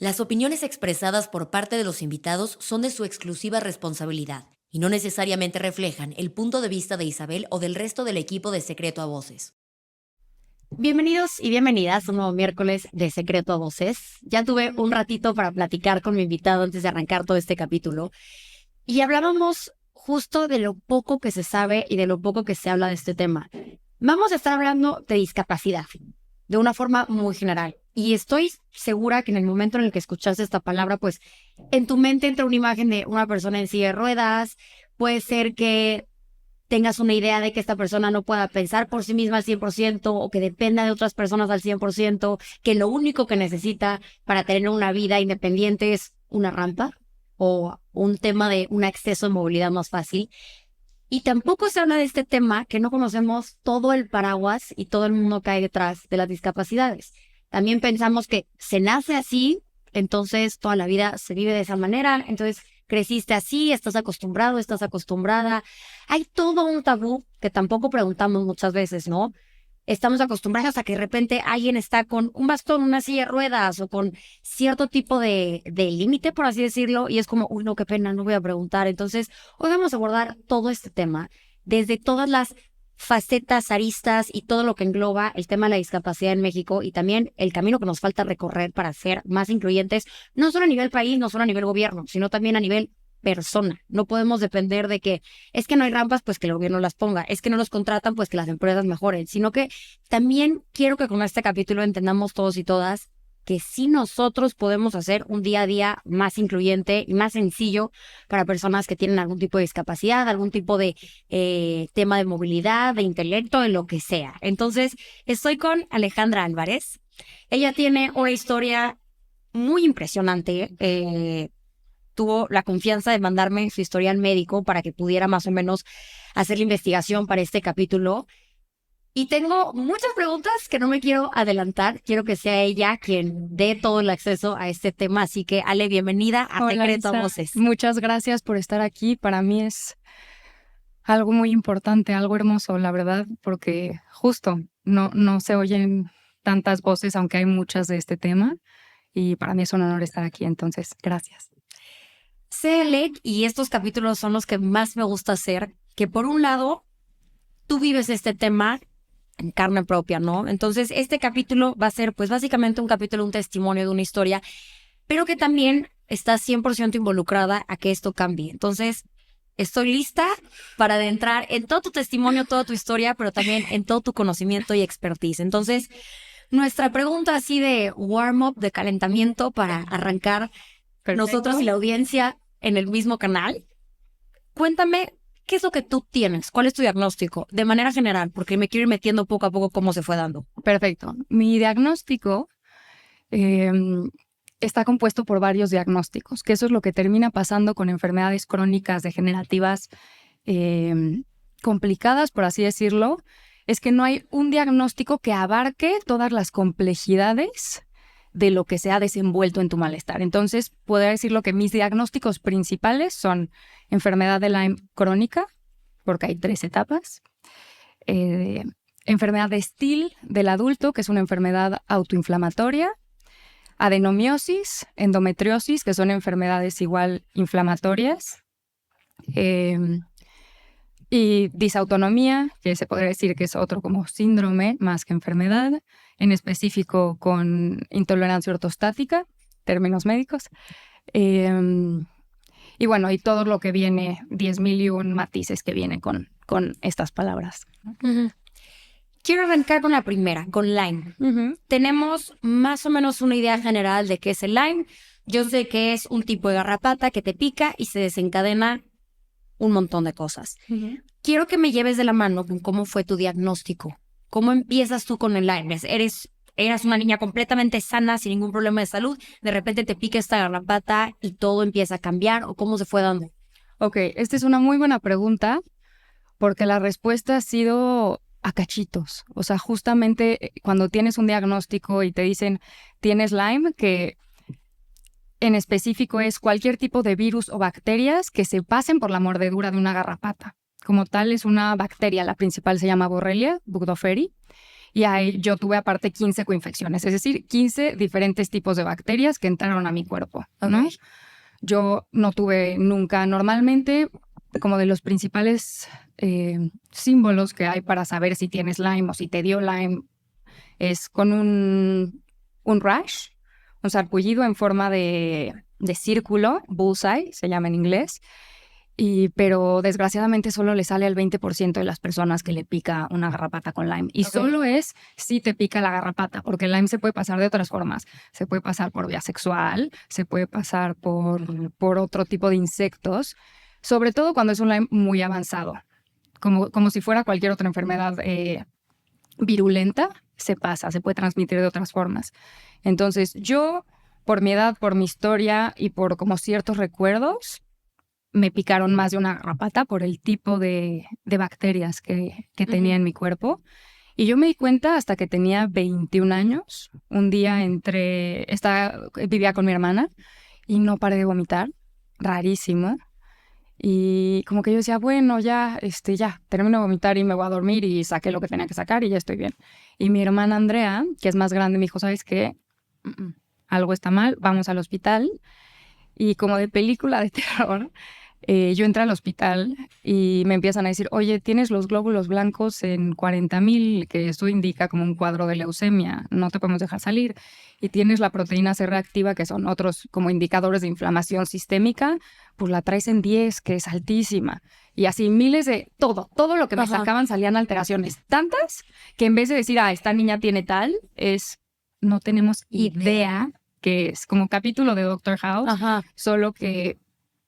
Las opiniones expresadas por parte de los invitados son de su exclusiva responsabilidad y no necesariamente reflejan el punto de vista de Isabel o del resto del equipo de Secreto a Voces. Bienvenidos y bienvenidas a un nuevo miércoles de Secreto a Voces. Ya tuve un ratito para platicar con mi invitado antes de arrancar todo este capítulo y hablábamos justo de lo poco que se sabe y de lo poco que se habla de este tema. Vamos a estar hablando de discapacidad de una forma muy general. Y estoy segura que en el momento en el que escuchaste esta palabra, pues en tu mente entra una imagen de una persona en silla de ruedas. Puede ser que tengas una idea de que esta persona no pueda pensar por sí misma al 100% o que dependa de otras personas al 100%, que lo único que necesita para tener una vida independiente es una rampa o un tema de un acceso a movilidad más fácil. Y tampoco se habla de este tema que no conocemos todo el paraguas y todo el mundo que hay detrás de las discapacidades. También pensamos que se nace así, entonces toda la vida se vive de esa manera, entonces creciste así, estás acostumbrado, estás acostumbrada. Hay todo un tabú que tampoco preguntamos muchas veces, ¿no? Estamos acostumbrados a que de repente alguien está con un bastón, una silla de ruedas o con cierto tipo de límite, por así decirlo, y es como, uy, no, qué pena, no voy a preguntar. Entonces, hoy vamos a abordar todo este tema, desde todas las facetas, aristas y todo lo que engloba el tema de la discapacidad en México y también el camino que nos falta recorrer para ser más incluyentes, no solo a nivel país, no solo a nivel gobierno, sino también a nivel persona. No podemos depender de que es que no hay rampas, pues que el gobierno las ponga, es que no los contratan, pues que las empresas mejoren, sino que también quiero que con este capítulo entendamos todos y todas que sí nosotros podemos hacer un día a día más incluyente y más sencillo para personas que tienen algún tipo de discapacidad, algún tipo de tema de movilidad, de intelecto, de lo que sea. Entonces, estoy con Alejandra Álvarez. Ella tiene una historia muy impresionante. Tuvo la confianza de mandarme su historial médico para que pudiera más o menos hacer la investigación para este capítulo. Y tengo muchas preguntas que no me quiero adelantar. Quiero que sea ella quien dé todo el acceso a este tema. Así que, Ale, bienvenida a Hola, Secreto a Isa. Voces. Muchas gracias por estar aquí. Para mí es algo muy importante, algo hermoso, la verdad, porque justo no se oyen tantas voces, aunque hay muchas de este tema, y para mí es un honor estar aquí, entonces, gracias. Sé, Ale, y estos capítulos son los que más me gusta hacer, que por un lado, tú vives este tema en carne propia, ¿no? Entonces, este capítulo va a ser, pues, básicamente un capítulo, un testimonio de una historia, pero que también está 100% involucrada a que esto cambie. Entonces, estoy lista para adentrar en todo tu testimonio, toda tu historia, pero también en todo tu conocimiento y expertise. Entonces, nuestra pregunta así de warm-up, de calentamiento para arrancar nosotros y la audiencia en el mismo canal. Cuéntame, ¿qué es lo que tú tienes? ¿Cuál es tu diagnóstico? De manera general, porque me quiero ir metiendo poco a poco cómo se fue dando. Perfecto. Mi diagnóstico eh, está compuesto por varios diagnósticos, que eso es lo que termina pasando con enfermedades crónicas degenerativas eh, complicadas, por así decirlo, es que no hay un diagnóstico que abarque todas las complejidades de lo que se ha desenvuelto en tu malestar. Entonces, podría decirlo que mis diagnósticos principales son enfermedad de Lyme crónica, porque hay 3 etapas, eh, enfermedad de Still del adulto, que es una enfermedad autoinflamatoria, adenomiosis, endometriosis, que son enfermedades igual inflamatorias, eh, y disautonomía, que se podría decir que es otro como síndrome más que enfermedad, en específico con intolerancia ortostática, términos médicos. Y bueno, y todo lo que viene, 10.001 matices que viene con estas palabras. Uh-huh. Quiero arrancar con la primera, con Lyme. Uh-huh. Tenemos más o menos una idea general de qué es el Lyme. Yo sé que es un tipo de garrapata que te pica y se desencadena un montón de cosas. Uh-huh. Quiero que me lleves de la mano con cómo fue tu diagnóstico. ¿Cómo empiezas tú con el Lyme? Eras una niña completamente sana, sin ningún problema de salud. De repente te pica esta garrapata y todo empieza a cambiar. ¿O cómo se fue dando? Ok, esta es una muy buena pregunta porque la respuesta ha sido a cachitos. O sea, justamente cuando tienes un diagnóstico y te dicen tienes Lyme, que en específico es cualquier tipo de virus o bacterias que se pasen por la mordedura de una garrapata. Como tal, es una bacteria, la principal se llama Borrelia burgdorferi, Y ahí yo tuve aparte 15 coinfecciones, es decir, 15 diferentes tipos de bacterias que entraron a mi cuerpo, ¿no? Ok. Yo no tuve nunca, normalmente, como de los principales símbolos que hay para saber si tienes Lyme o si te dio Lyme, es con un rash, un sarpullido en forma de círculo, bullseye, se llama en inglés, pero desgraciadamente solo le sale al 20% de las personas que le pica una garrapata con Lyme. Y solo es si te pica la garrapata, porque el Lyme se puede pasar de otras formas. Se puede pasar por vía sexual, se puede pasar por otro tipo de insectos, sobre todo cuando es un Lyme muy avanzado. Como si fuera cualquier otra enfermedad virulenta, se puede transmitir de otras formas. Entonces, yo, por mi edad, por mi historia y por como ciertos recuerdos, me picaron más de una garrapata por el tipo de bacterias que tenía en mi cuerpo. Y yo me di cuenta hasta que tenía 21 años. Un día vivía con mi hermana y no paré de vomitar, rarísimo. Y como que yo decía, bueno, ya termino de vomitar y me voy a dormir y saqué lo que tenía que sacar y ya estoy bien. Y mi hermana Andrea, que es más grande, me dijo, ¿sabes qué? Algo está mal, vamos al hospital. Y como de película de terror, yo entré al hospital y me empiezan a decir, oye, tienes los glóbulos blancos en 40,000, que eso indica como un cuadro de leucemia, no te podemos dejar salir. Y tienes la proteína C reactiva, que son otros como indicadores de inflamación sistémica, pues la traes en 10, que es altísima. Y así miles de todo lo que me sacaban salían alteraciones. Tantas que en vez de decir, esta niña tiene tal, no tenemos idea que es como capítulo de Doctor House, solo que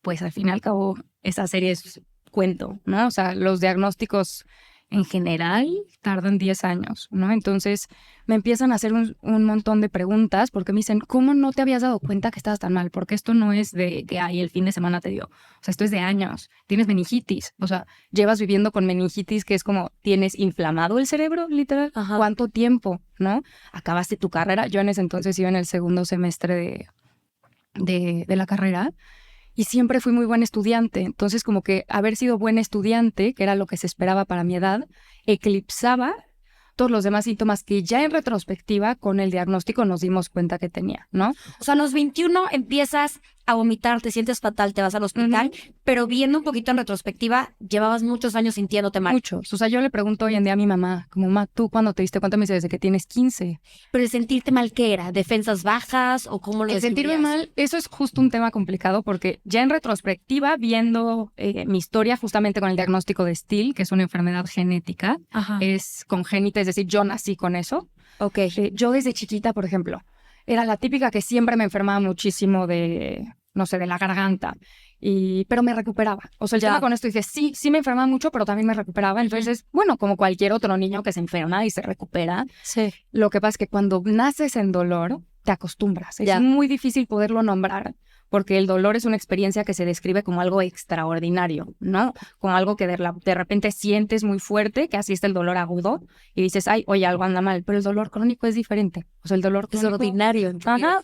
pues al fin y al cabo esa serie es cuento, ¿no? O sea, los diagnósticos en general tardan 10 años, ¿no? Entonces me empiezan a hacer un montón de preguntas porque me dicen, ¿cómo no te habías dado cuenta que estabas tan mal? Porque esto no es de que el fin de semana te dio. O sea, esto es de años. Tienes meningitis. O sea, llevas viviendo con meningitis, que es como tienes inflamado el cerebro, literal. ¿Cuánto tiempo, no? Acabaste tu carrera. Yo en ese entonces iba en el segundo semestre de la carrera. Y siempre fui muy buen estudiante. Entonces, como que haber sido buen estudiante, que era lo que se esperaba para mi edad, eclipsaba todos los demás síntomas que ya en retrospectiva, con el diagnóstico, nos dimos cuenta que tenía, ¿no? O sea, a los 21 empiezas a vomitar, te sientes fatal, te vas al hospital, pero viendo un poquito en retrospectiva, llevabas muchos años sintiéndote mal. Muchos. O sea, yo le pregunto hoy en día a mi mamá, como, mamá, ¿tú cuándo te diste cuenta? Me dice, desde que tienes 15. Pero el sentirte mal, ¿qué era? ¿Defensas bajas o cómo lo El sentirme describías? mal, eso es justo un tema complicado porque ya en retrospectiva, viendo mi historia justamente con el diagnóstico de Still, que es una enfermedad genética, es congénita, es decir, yo nací con eso. Ok. Yo desde chiquita, por ejemplo, era la típica que siempre me enfermaba muchísimo de la garganta, pero me recuperaba. O sea, el tema con esto dice, sí me enfermaba mucho, pero también me recuperaba. Entonces, bueno, como cualquier otro niño que se enferma y se recupera, lo que pasa es que cuando naces en dolor, te acostumbras. Es muy difícil poderlo nombrar, porque el dolor es una experiencia que se describe como algo extraordinario, ¿no? Como algo que de repente sientes muy fuerte, que así está el dolor agudo, y dices, oye, algo anda mal, pero el dolor crónico es diferente. O sea, el dolor crónico... Es ordinario.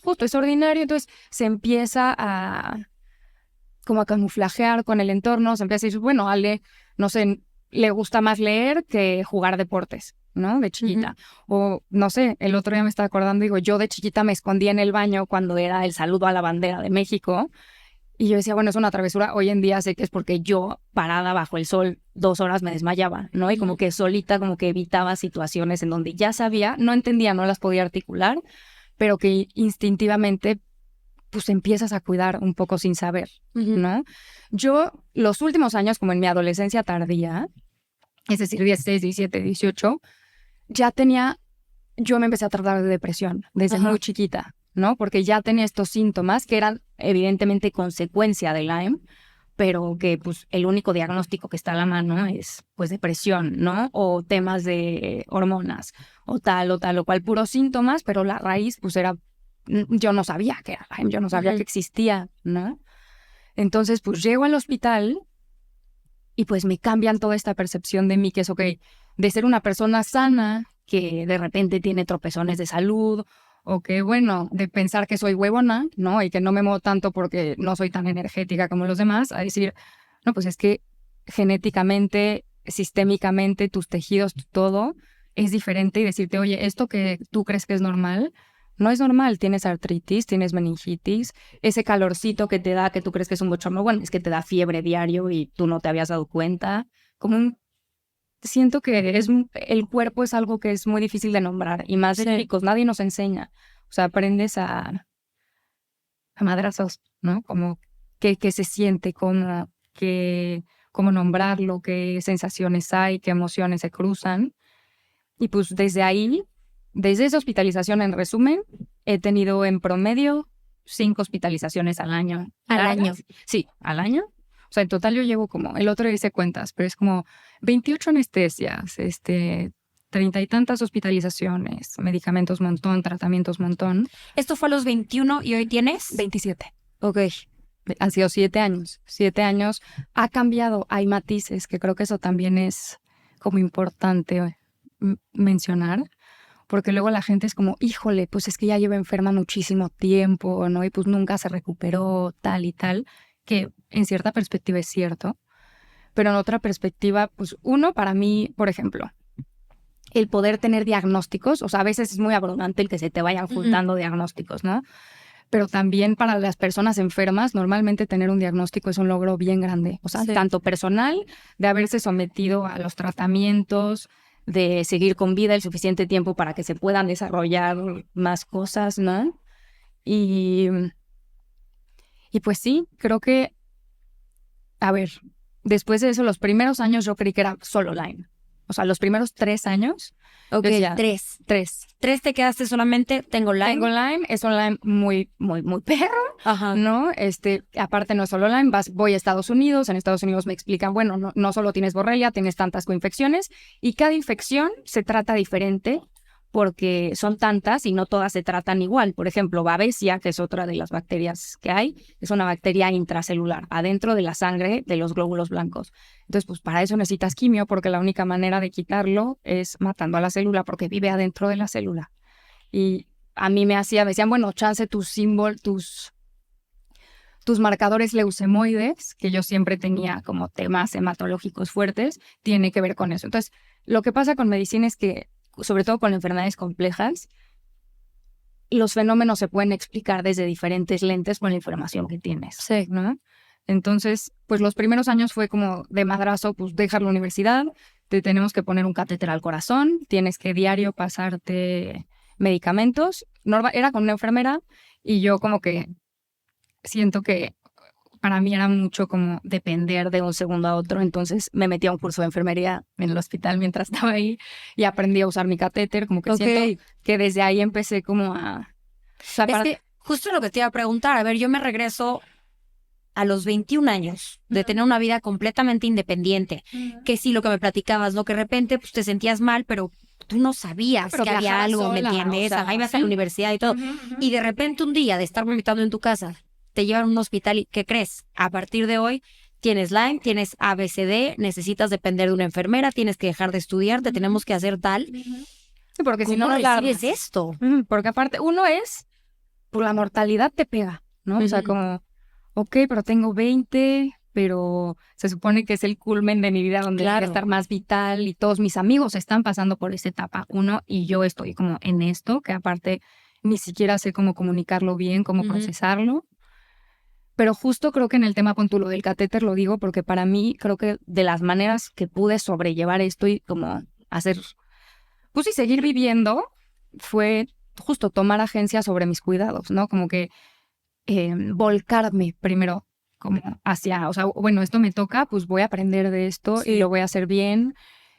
Justo, es ordinario, entonces se empieza como a camuflajear con el entorno, se empieza a decir, bueno, Ale, no sé, le gusta más leer que jugar deportes, ¿no? De chiquita. O, no sé, el otro día me estaba acordando, digo, yo de chiquita me escondía en el baño cuando era el saludo a la bandera de México. Y yo decía, bueno, es una travesura. Hoy en día sé que es porque yo, parada bajo el sol, 2 horas me desmayaba, ¿no? Y como que solita, como que evitaba situaciones en donde ya sabía, no entendía, no las podía articular, pero que instintivamente pues empiezas a cuidar un poco sin saber, ¿no? Yo, los últimos años, como en mi adolescencia tardía, es decir, 16, 17, 18, yo me empecé a tratar de depresión desde muy chiquita, ¿no? Porque ya tenía estos síntomas que eran evidentemente consecuencia de Lyme, pero que pues el único diagnóstico que está a la mano es pues depresión, ¿no? O temas de hormonas, o tal o cual, puros síntomas, pero la raíz pues era, yo no sabía que era Lyme, yo no sabía que existía, ¿no? Entonces pues llego al hospital y pues me cambian toda esta percepción de mí, que es de ser una persona sana, que de repente tiene tropezones de salud, o que, bueno, de pensar que soy huevona, ¿no? Y que no me muevo tanto porque no soy tan energética como los demás, a decir, no, pues es que genéticamente, sistémicamente, tus tejidos, todo, es diferente y decirte, oye, esto que tú crees que es normal, no es normal. Tienes artritis, tienes meningitis, ese calorcito que te da, que tú crees que es un bochorno, bueno, es que te da fiebre diario y tú no te habías dado cuenta. Siento que el cuerpo es algo que es muy difícil de nombrar y más de chicos, nadie nos enseña. O sea, aprendes a madrazos, ¿no? Como qué se siente, cómo nombrarlo, qué sensaciones hay, qué emociones se cruzan. Y pues desde ahí, desde esa hospitalización, en resumen, he tenido en promedio 5 hospitalizaciones al año. ¿Al año? Sí, al año. O sea, en total yo llevo como, el otro día hice cuentas, pero es como 28 anestesias, 30 y tantas hospitalizaciones, medicamentos montón, tratamientos montón. ¿Esto fue a los 21 y hoy tienes? 27. Ok. Han sido 7 años. 7 años. Ha cambiado. Hay matices, que creo que eso también es como importante mencionar, porque luego la gente es como, híjole, pues es que ya lleva enferma muchísimo tiempo, ¿no? Y pues nunca se recuperó, tal y tal, que en cierta perspectiva es cierto, pero en otra perspectiva, pues uno, para mí, por ejemplo, el poder tener diagnósticos, o sea, a veces es muy abrumante el que se te vayan juntando diagnósticos, ¿no? Pero también para las personas enfermas, normalmente tener un diagnóstico es un logro bien grande. O sea, tanto personal, de haberse sometido a los tratamientos, de seguir con vida el suficiente tiempo para que se puedan desarrollar más cosas, ¿no? Y pues sí, creo que, a ver, después de eso, los primeros años yo creí que era solo Lyme. O sea, los primeros 3 años. Ok, decía, 3. 3. 3 te quedaste solamente, tengo Lyme. Tengo Lyme, es un Lyme muy, muy, muy perro, Ajá. ¿no? Aparte no es solo Lyme, voy a Estados Unidos, en Estados Unidos me explican, bueno, no solo tienes Borrelia, tienes tantas coinfecciones y cada infección se trata diferente porque son tantas y no todas se tratan igual. Por ejemplo, Babesia, que es otra de las bacterias que hay, es una bacteria intracelular, adentro de la sangre de los glóbulos blancos. Entonces, pues para eso necesitas quimio, porque la única manera de quitarlo es matando a la célula, porque vive adentro de la célula. Y a mí me decían, bueno, chance tus marcadores leucemoides, que yo siempre tenía como temas hematológicos fuertes, tiene que ver con eso. Entonces, lo que pasa con medicina es que, sobre todo con enfermedades complejas, los fenómenos se pueden explicar desde diferentes lentes con la información que tienes. Sí. ¿No? Entonces, pues los primeros años fue como de madrazo, pues dejar la universidad, te tenemos que poner un catéter al corazón, tienes que diario pasarte medicamentos. Era con una enfermera y yo como que siento que para mí era mucho como depender de un segundo a otro, entonces me metí a un curso de enfermería en el hospital mientras estaba ahí y aprendí a usar mi catéter, como que siento que desde ahí empecé como a... Es que justo lo que te iba a preguntar, a ver, yo me regreso a los 21 años de tener una vida completamente independiente, que sí, lo que me platicabas, ¿no? Que de repente pues te sentías mal, pero tú no sabías pero que había algo, sola, ¿me entiendes? o sea, Ahí vas a la universidad y todo. Y de repente un día de estar vomitando en tu casa, te llevan a un hospital y ¿qué crees? A partir de hoy tienes Lyme, tienes ABCD, necesitas depender de una enfermera, tienes que dejar de estudiar, te tenemos que hacer tal. Sí, porque si ¿Cómo no recibes esto? Porque aparte, uno es, pues la mortalidad te pega, ¿no? O sea, como, ok, pero tengo 20, pero se supone que es el culmen de mi vida donde voy a estar más vital y todos mis amigos están pasando por esta etapa 1 y yo estoy como en esto, que aparte ni siquiera sé cómo comunicarlo bien, cómo procesarlo. Pero justo creo que en el tema puntual del catéter lo digo porque para mí creo que de las maneras que pude sobrellevar esto y como hacer, pues y seguir viviendo, fue justo tomar agencia sobre mis cuidados, ¿no? Como que volcarme primero como hacia, o sea, bueno, esto me toca, pues voy a aprender de esto y lo voy a hacer bien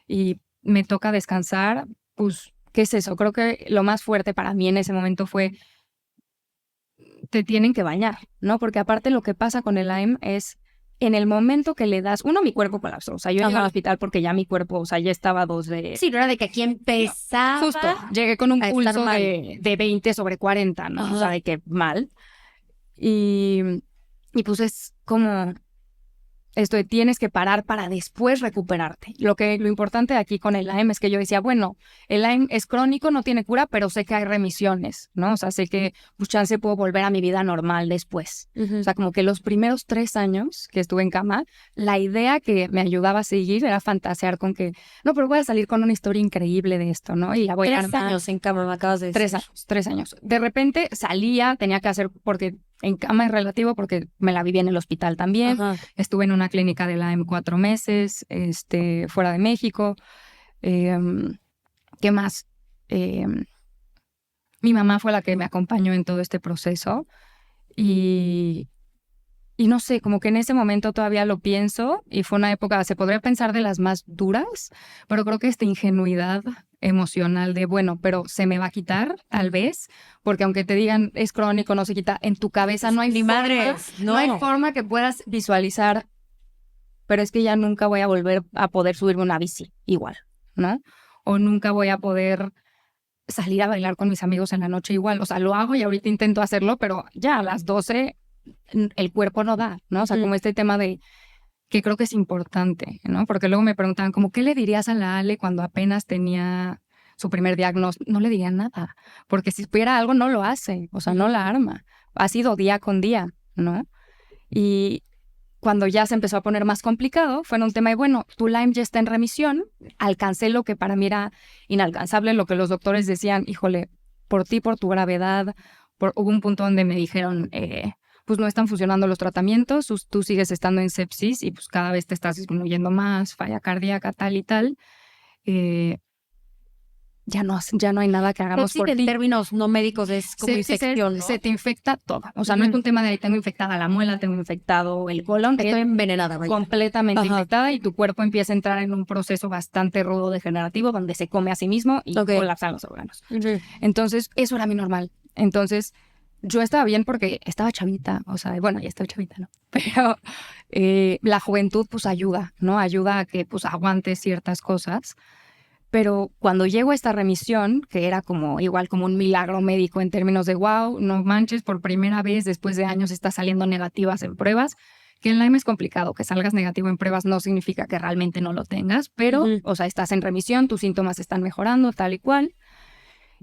y me toca descansar, pues, ¿qué es eso? Creo que lo más fuerte para mí en ese momento fue te tienen que bañar, ¿no? Porque aparte lo que pasa con el Lyme es en el momento que le das, mi cuerpo colapsó, o sea, yo llegué al hospital porque ya mi cuerpo, o sea, ya estaba 2 de... Sí, no era de que aquí empezaba. Justo, llegué con un pulso de 20 sobre 40, ¿no? O sea, de que mal. Y pues es como esto de tienes que parar para después recuperarte. Lo importante aquí con el Lyme es que yo decía, bueno, el Lyme es crónico, no tiene cura, pero sé que hay remisiones, ¿no? O sea, sé que pues chance puedo volver a mi vida normal después. O sea, como que los primeros 3 años que estuve en cama, la idea que me ayudaba a seguir era fantasear con que, no, pero voy a salir con una historia increíble de esto, ¿no? Y la voy a 3 años en cama, me acabas de decir. 3 años, 3 años. De repente salía, tenía que hacer, porque en cama es relativo, porque me la viví en el hospital también. Ajá. Estuve en una clínica de Lyme 4 meses, fuera de México. ¿Qué más? Mi mamá fue la que me acompañó en todo este proceso y no sé, como que en ese momento todavía lo pienso y fue una época, se podría pensar de las más duras, pero creo que esta ingenuidad emocional de, bueno, pero se me va a quitar, tal vez, porque aunque te digan es crónico, no se quita, en tu cabeza no hay Ni forma, madres, no hay forma que puedas visualizar, pero es que ya nunca voy a volver a poder subirme una bici igual, ¿no? O nunca voy a poder salir a bailar con mis amigos en la noche igual. O sea, lo hago y ahorita intento hacerlo, pero ya a las 12 el cuerpo no da, ¿no? O sea, como este tema de que creo que es importante, ¿no? Porque luego me preguntaban, como, ¿qué le dirías a la Ale cuando apenas tenía su primer diagnóstico? No le diría nada, porque si supiera algo no lo hace, o sea, no la arma. Ha sido día con día, ¿no? Y cuando ya se empezó a poner más complicado, fue en un tema de, bueno, tu Lyme ya está en remisión, alcancé lo que para mí era inalcanzable, lo que los doctores decían, híjole, por ti, por tu gravedad, hubo un punto donde me dijeron, pues no están funcionando los tratamientos, tú sigues estando en sepsis y pues cada vez te estás disminuyendo más, falla cardíaca, tal y tal. Ya no hay nada que hagamos por ti. En términos no médicos es como infección, ¿no? Se te infecta todo. O sea, no es un tema de ahí tengo infectada la muela, tengo infectado el colon. Estoy envenenada, vaya. Completamente infectada y tu cuerpo empieza a entrar en un proceso bastante rudo degenerativo donde se come a sí mismo y colapsan los órganos. Entonces, eso era mi normal. Entonces, yo estaba bien porque estaba chavita. O sea, bueno, ya estoy chavita, ¿no? Pero la juventud pues ayuda, ¿no? Ayuda a que pues aguantes ciertas cosas. Pero cuando llego a esta remisión, que era como igual como un milagro médico en términos de wow, no manches, por primera vez después de años estás saliendo negativas en pruebas, que en Lyme es complicado, que salgas negativo en pruebas no significa que realmente no lo tengas, pero, o sea, estás en remisión, tus síntomas están mejorando, tal y cual.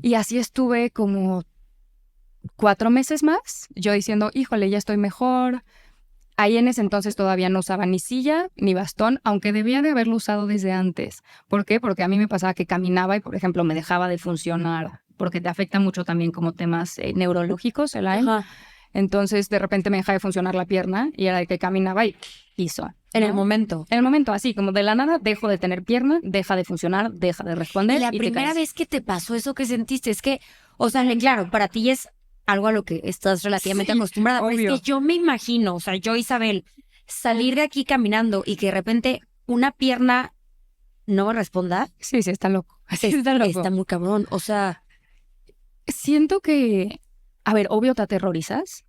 Y así estuve como 4 meses más, yo diciendo, híjole, ya estoy mejor. Ahí en ese entonces todavía no usaba ni silla ni bastón, aunque debía de haberlo usado desde antes. ¿Por qué? Porque a mí me pasaba que caminaba y, por ejemplo, me dejaba de funcionar, porque te afecta mucho también como temas neurológicos el Lyme. Entonces, de repente me dejaba de funcionar la pierna y era de que caminaba y hizo. En el momento. En el momento, así, como de la nada, dejo de tener pierna, deja de funcionar, deja de responder. Y la primera vez que te pasó eso que sentiste, es que, o sea, claro, para ti es algo a lo que estás relativamente acostumbrada. Pero es que yo me imagino, o sea, yo, Isabel, salir de aquí caminando y que de repente una pierna no me responda. Sí, está loco. Está loco. Está muy cabrón. O sea, siento que, a ver, obvio te aterrorizas,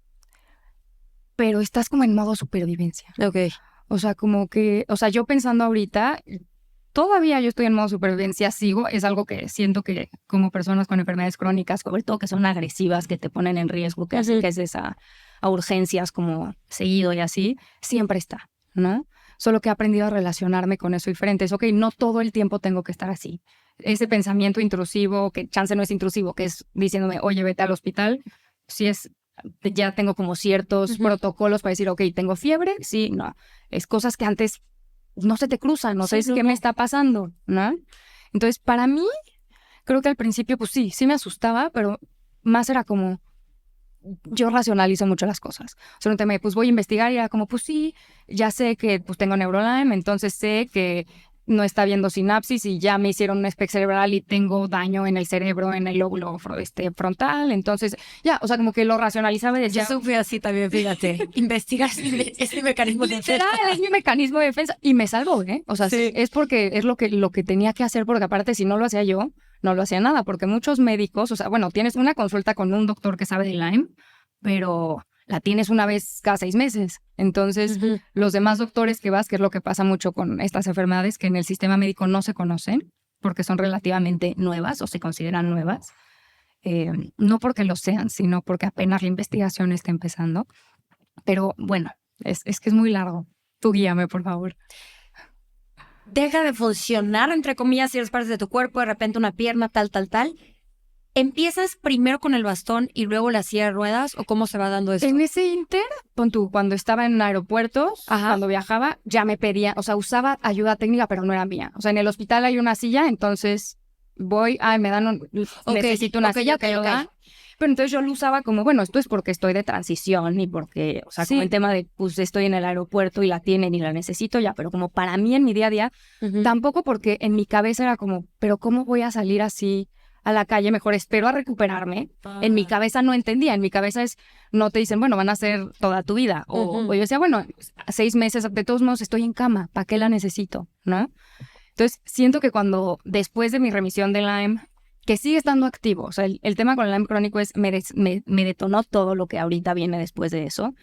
pero estás como en modo supervivencia. Ok. O sea, como que, o sea, yo pensando ahorita, todavía yo estoy en modo supervivencia, sigo, es algo que siento que como personas con enfermedades crónicas, sobre todo que son agresivas, que te ponen en riesgo, que hace que es a urgencias como seguido y así, siempre está, ¿no? Solo que he aprendido a relacionarme con eso diferente. Es, ok, no todo el tiempo tengo que estar así. Ese pensamiento intrusivo, que chance no es intrusivo, que es diciéndome, oye, vete al hospital, si es, ya tengo como ciertos protocolos para decir, ok, tengo fiebre, sí, no. Es cosas que antes no se te cruzan, no sabes qué me está pasando, ¿no? Entonces, para mí, creo que al principio, pues sí me asustaba, pero más era como, yo racionalizo mucho las cosas. O sea, un tema de, pues voy a investigar y era como, pues sí, ya sé que pues tengo Neurolyme, entonces sé que no está viendo sinapsis y ya me hicieron un SPECT cerebral y tengo daño en el cerebro, en el lóbulo frontal, entonces ya, o sea, como que lo racionalizaba y decía... Yo fui así también, fíjate, investigar este mecanismo de defensa. Es mi mecanismo de defensa y me salvó, ¿eh? O sea, sí. Es porque es lo que tenía que hacer, porque aparte si no lo hacía yo, no lo hacía nada, porque muchos médicos, o sea, bueno, tienes una consulta con un doctor que sabe de Lyme, pero la tienes una vez cada 6 meses. Entonces, los demás doctores que vas, que es lo que pasa mucho con estas enfermedades, que en el sistema médico no se conocen, porque son relativamente nuevas o se consideran nuevas, no porque lo sean, sino porque apenas la investigación está empezando. Pero bueno, es que es muy largo. Tú guíame, por favor. Deja de funcionar, entre comillas, ciertas partes de tu cuerpo, de repente una pierna, tal. ¿Empiezas primero con el bastón y luego la silla de ruedas o cómo se va dando eso? En ese inter, pon tú, cuando estaba en aeropuertos, cuando viajaba, ya me pedía, o sea, usaba ayuda técnica, pero no era mía. O sea, en el hospital hay una silla, entonces voy, me dan necesito una silla que lo dan. Pero entonces yo lo usaba como, bueno, esto es porque estoy de transición y porque, o sea, como el tema de, pues estoy en el aeropuerto y la tienen y la necesito ya, pero como para mí en mi día a día, tampoco porque en mi cabeza era como, pero ¿cómo voy a salir así a la calle? Mejor espero a recuperarme. En mi cabeza no entendía, en mi cabeza no te dicen, bueno, van a ser toda tu vida. O yo decía, bueno, 6 meses, de todos modos estoy en cama, ¿para qué la necesito? ¿No? Entonces, siento que cuando, después de mi remisión de Lyme, que sigue estando activo, o sea, el tema con el Lyme crónico es, me detonó todo lo que ahorita viene después de eso.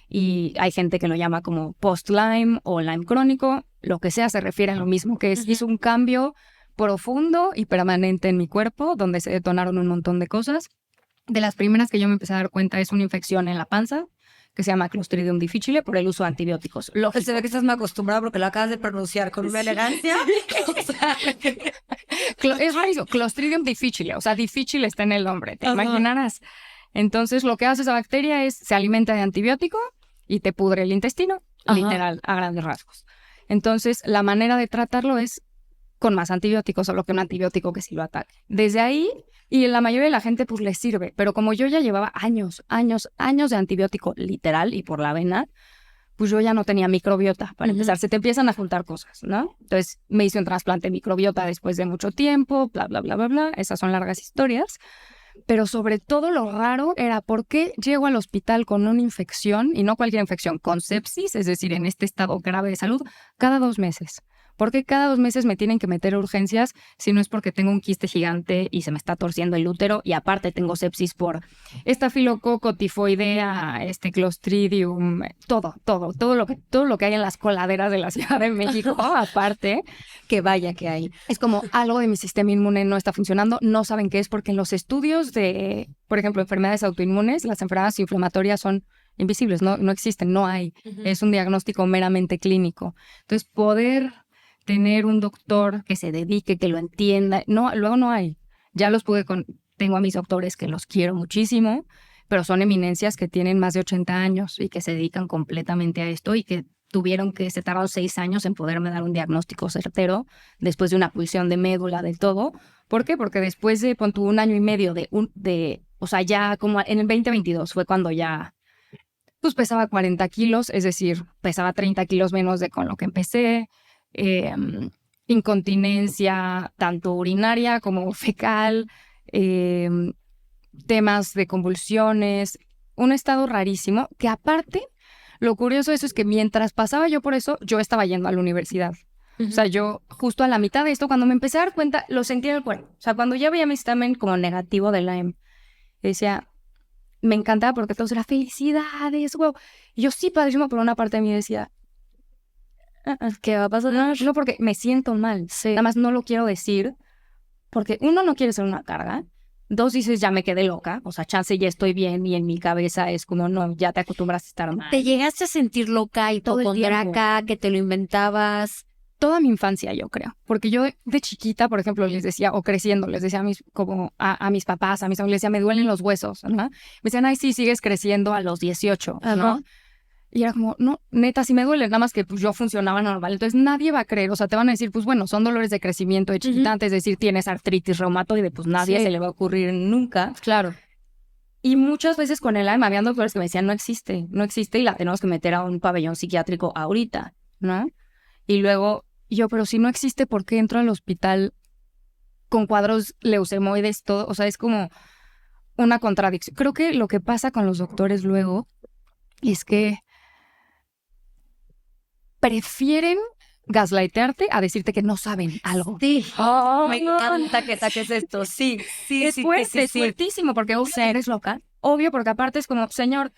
Y hay gente que lo llama como post-Lyme o Lyme crónico, lo que sea, se refiere a lo mismo, que es, hizo un cambio profundo y permanente en mi cuerpo, donde se detonaron un montón de cosas. De las primeras que yo me empecé a dar cuenta es una infección en la panza, que se llama Clostridium difficile, por el uso de antibióticos. Lógico. Se ve que estás muy acostumbrado porque lo acabas de pronunciar con una elegancia. O sea, es rarísimo, Clostridium difficile, o sea, difficile está en el nombre, te imaginarás. Entonces, lo que hace esa bacteria es, se alimenta de antibiótico y te pudre el intestino, literal, a grandes rasgos. Entonces, la manera de tratarlo es con más antibióticos, solo que un antibiótico que sí lo ataque. Desde ahí, y la mayoría de la gente pues le sirve, pero como yo ya llevaba años de antibiótico literal y por la vena, pues yo ya no tenía microbiota. Para empezar, se te empiezan a juntar cosas, ¿no? Entonces me hice un trasplante de microbiota después de mucho tiempo, bla, bla, bla, bla, bla. Esas son largas historias. Pero sobre todo lo raro era por qué llego al hospital con una infección, y no cualquier infección, con sepsis, es decir, en este estado grave de salud, cada 2 meses. ¿Por qué cada 2 meses me tienen que meter a urgencias si no es porque tengo un quiste gigante y se me está torciendo el útero y aparte tengo sepsis por estafilococo, tifoidea, Clostridium, todo lo que hay en las coladeras de la Ciudad de México, aparte, que vaya que hay. es como algo de mi sistema inmune no está funcionando, no saben qué es porque en los estudios de, por ejemplo, enfermedades autoinmunes, las enfermedades inflamatorias son invisibles, no existen, no hay. Es un diagnóstico meramente clínico. Entonces, poder tener un doctor que se dedique, que lo entienda, luego no hay. Ya tengo a mis doctores que los quiero muchísimo, pero son eminencias que tienen más de 80 años y que se dedican completamente a esto y que se tardaron 6 años en poderme dar un diagnóstico certero después de una punción de médula del todo. ¿Por qué? Porque después de, pon tú, 1 año y medio o sea, ya como en el 2022 fue cuando ya, pues pesaba 40 kilos, es decir, pesaba 30 kilos menos de con lo que empecé. Incontinencia tanto urinaria como fecal, temas de convulsiones, un estado rarísimo que aparte, lo curioso de eso es que mientras pasaba yo por eso, yo estaba yendo a la universidad. O sea, yo justo a la mitad de esto, cuando me empecé a dar cuenta, lo sentía en el cuerpo. O sea, cuando ya veía mi examen como negativo de Lyme, decía, me encantaba porque todo era felicidades, wow. Y yo sí, padrísimo, por una parte de mí decía, ¿qué va a pasar? No, porque me siento mal. Sí. Nada más no lo quiero decir porque 1, no quiere ser una carga. 2, dices, ya me quedé loca. O sea, chance ya estoy bien y en mi cabeza es como, no, ya te acostumbras a estar mal. ¿Te llegaste a sentir loca y hipocondriaca, que te lo inventabas? Toda mi infancia, yo creo. Porque yo de chiquita, por ejemplo, les decía, o creciendo, les decía a mis papás, a mis amigos, les decía, me duelen los huesos, ¿no? Me decían, ay, sí, sigues creciendo a los 18, ¿no? Y era como, no, neta, sí me duele, nada más que pues, yo funcionaba normal. Entonces nadie va a creer, o sea, te van a decir, pues bueno, son dolores de crecimiento de chiquita, es decir, tienes artritis reumatoide, pues nadie se le va a ocurrir nunca. Claro. Y muchas veces con el Lyme había doctores que me decían, no existe y la tenemos que meter a un pabellón psiquiátrico ahorita, ¿no? Y luego yo, pero si no existe, ¿por qué entro al hospital con cuadros leucemoides, todo? O sea, es como una contradicción. Creo que lo que pasa con los doctores luego es que prefieren gaslightarte a decirte que no saben algo. Sí. Me encanta que saques esto. Sí. Es fuertísimo porque eres loca. Obvio, porque aparte es como, señor,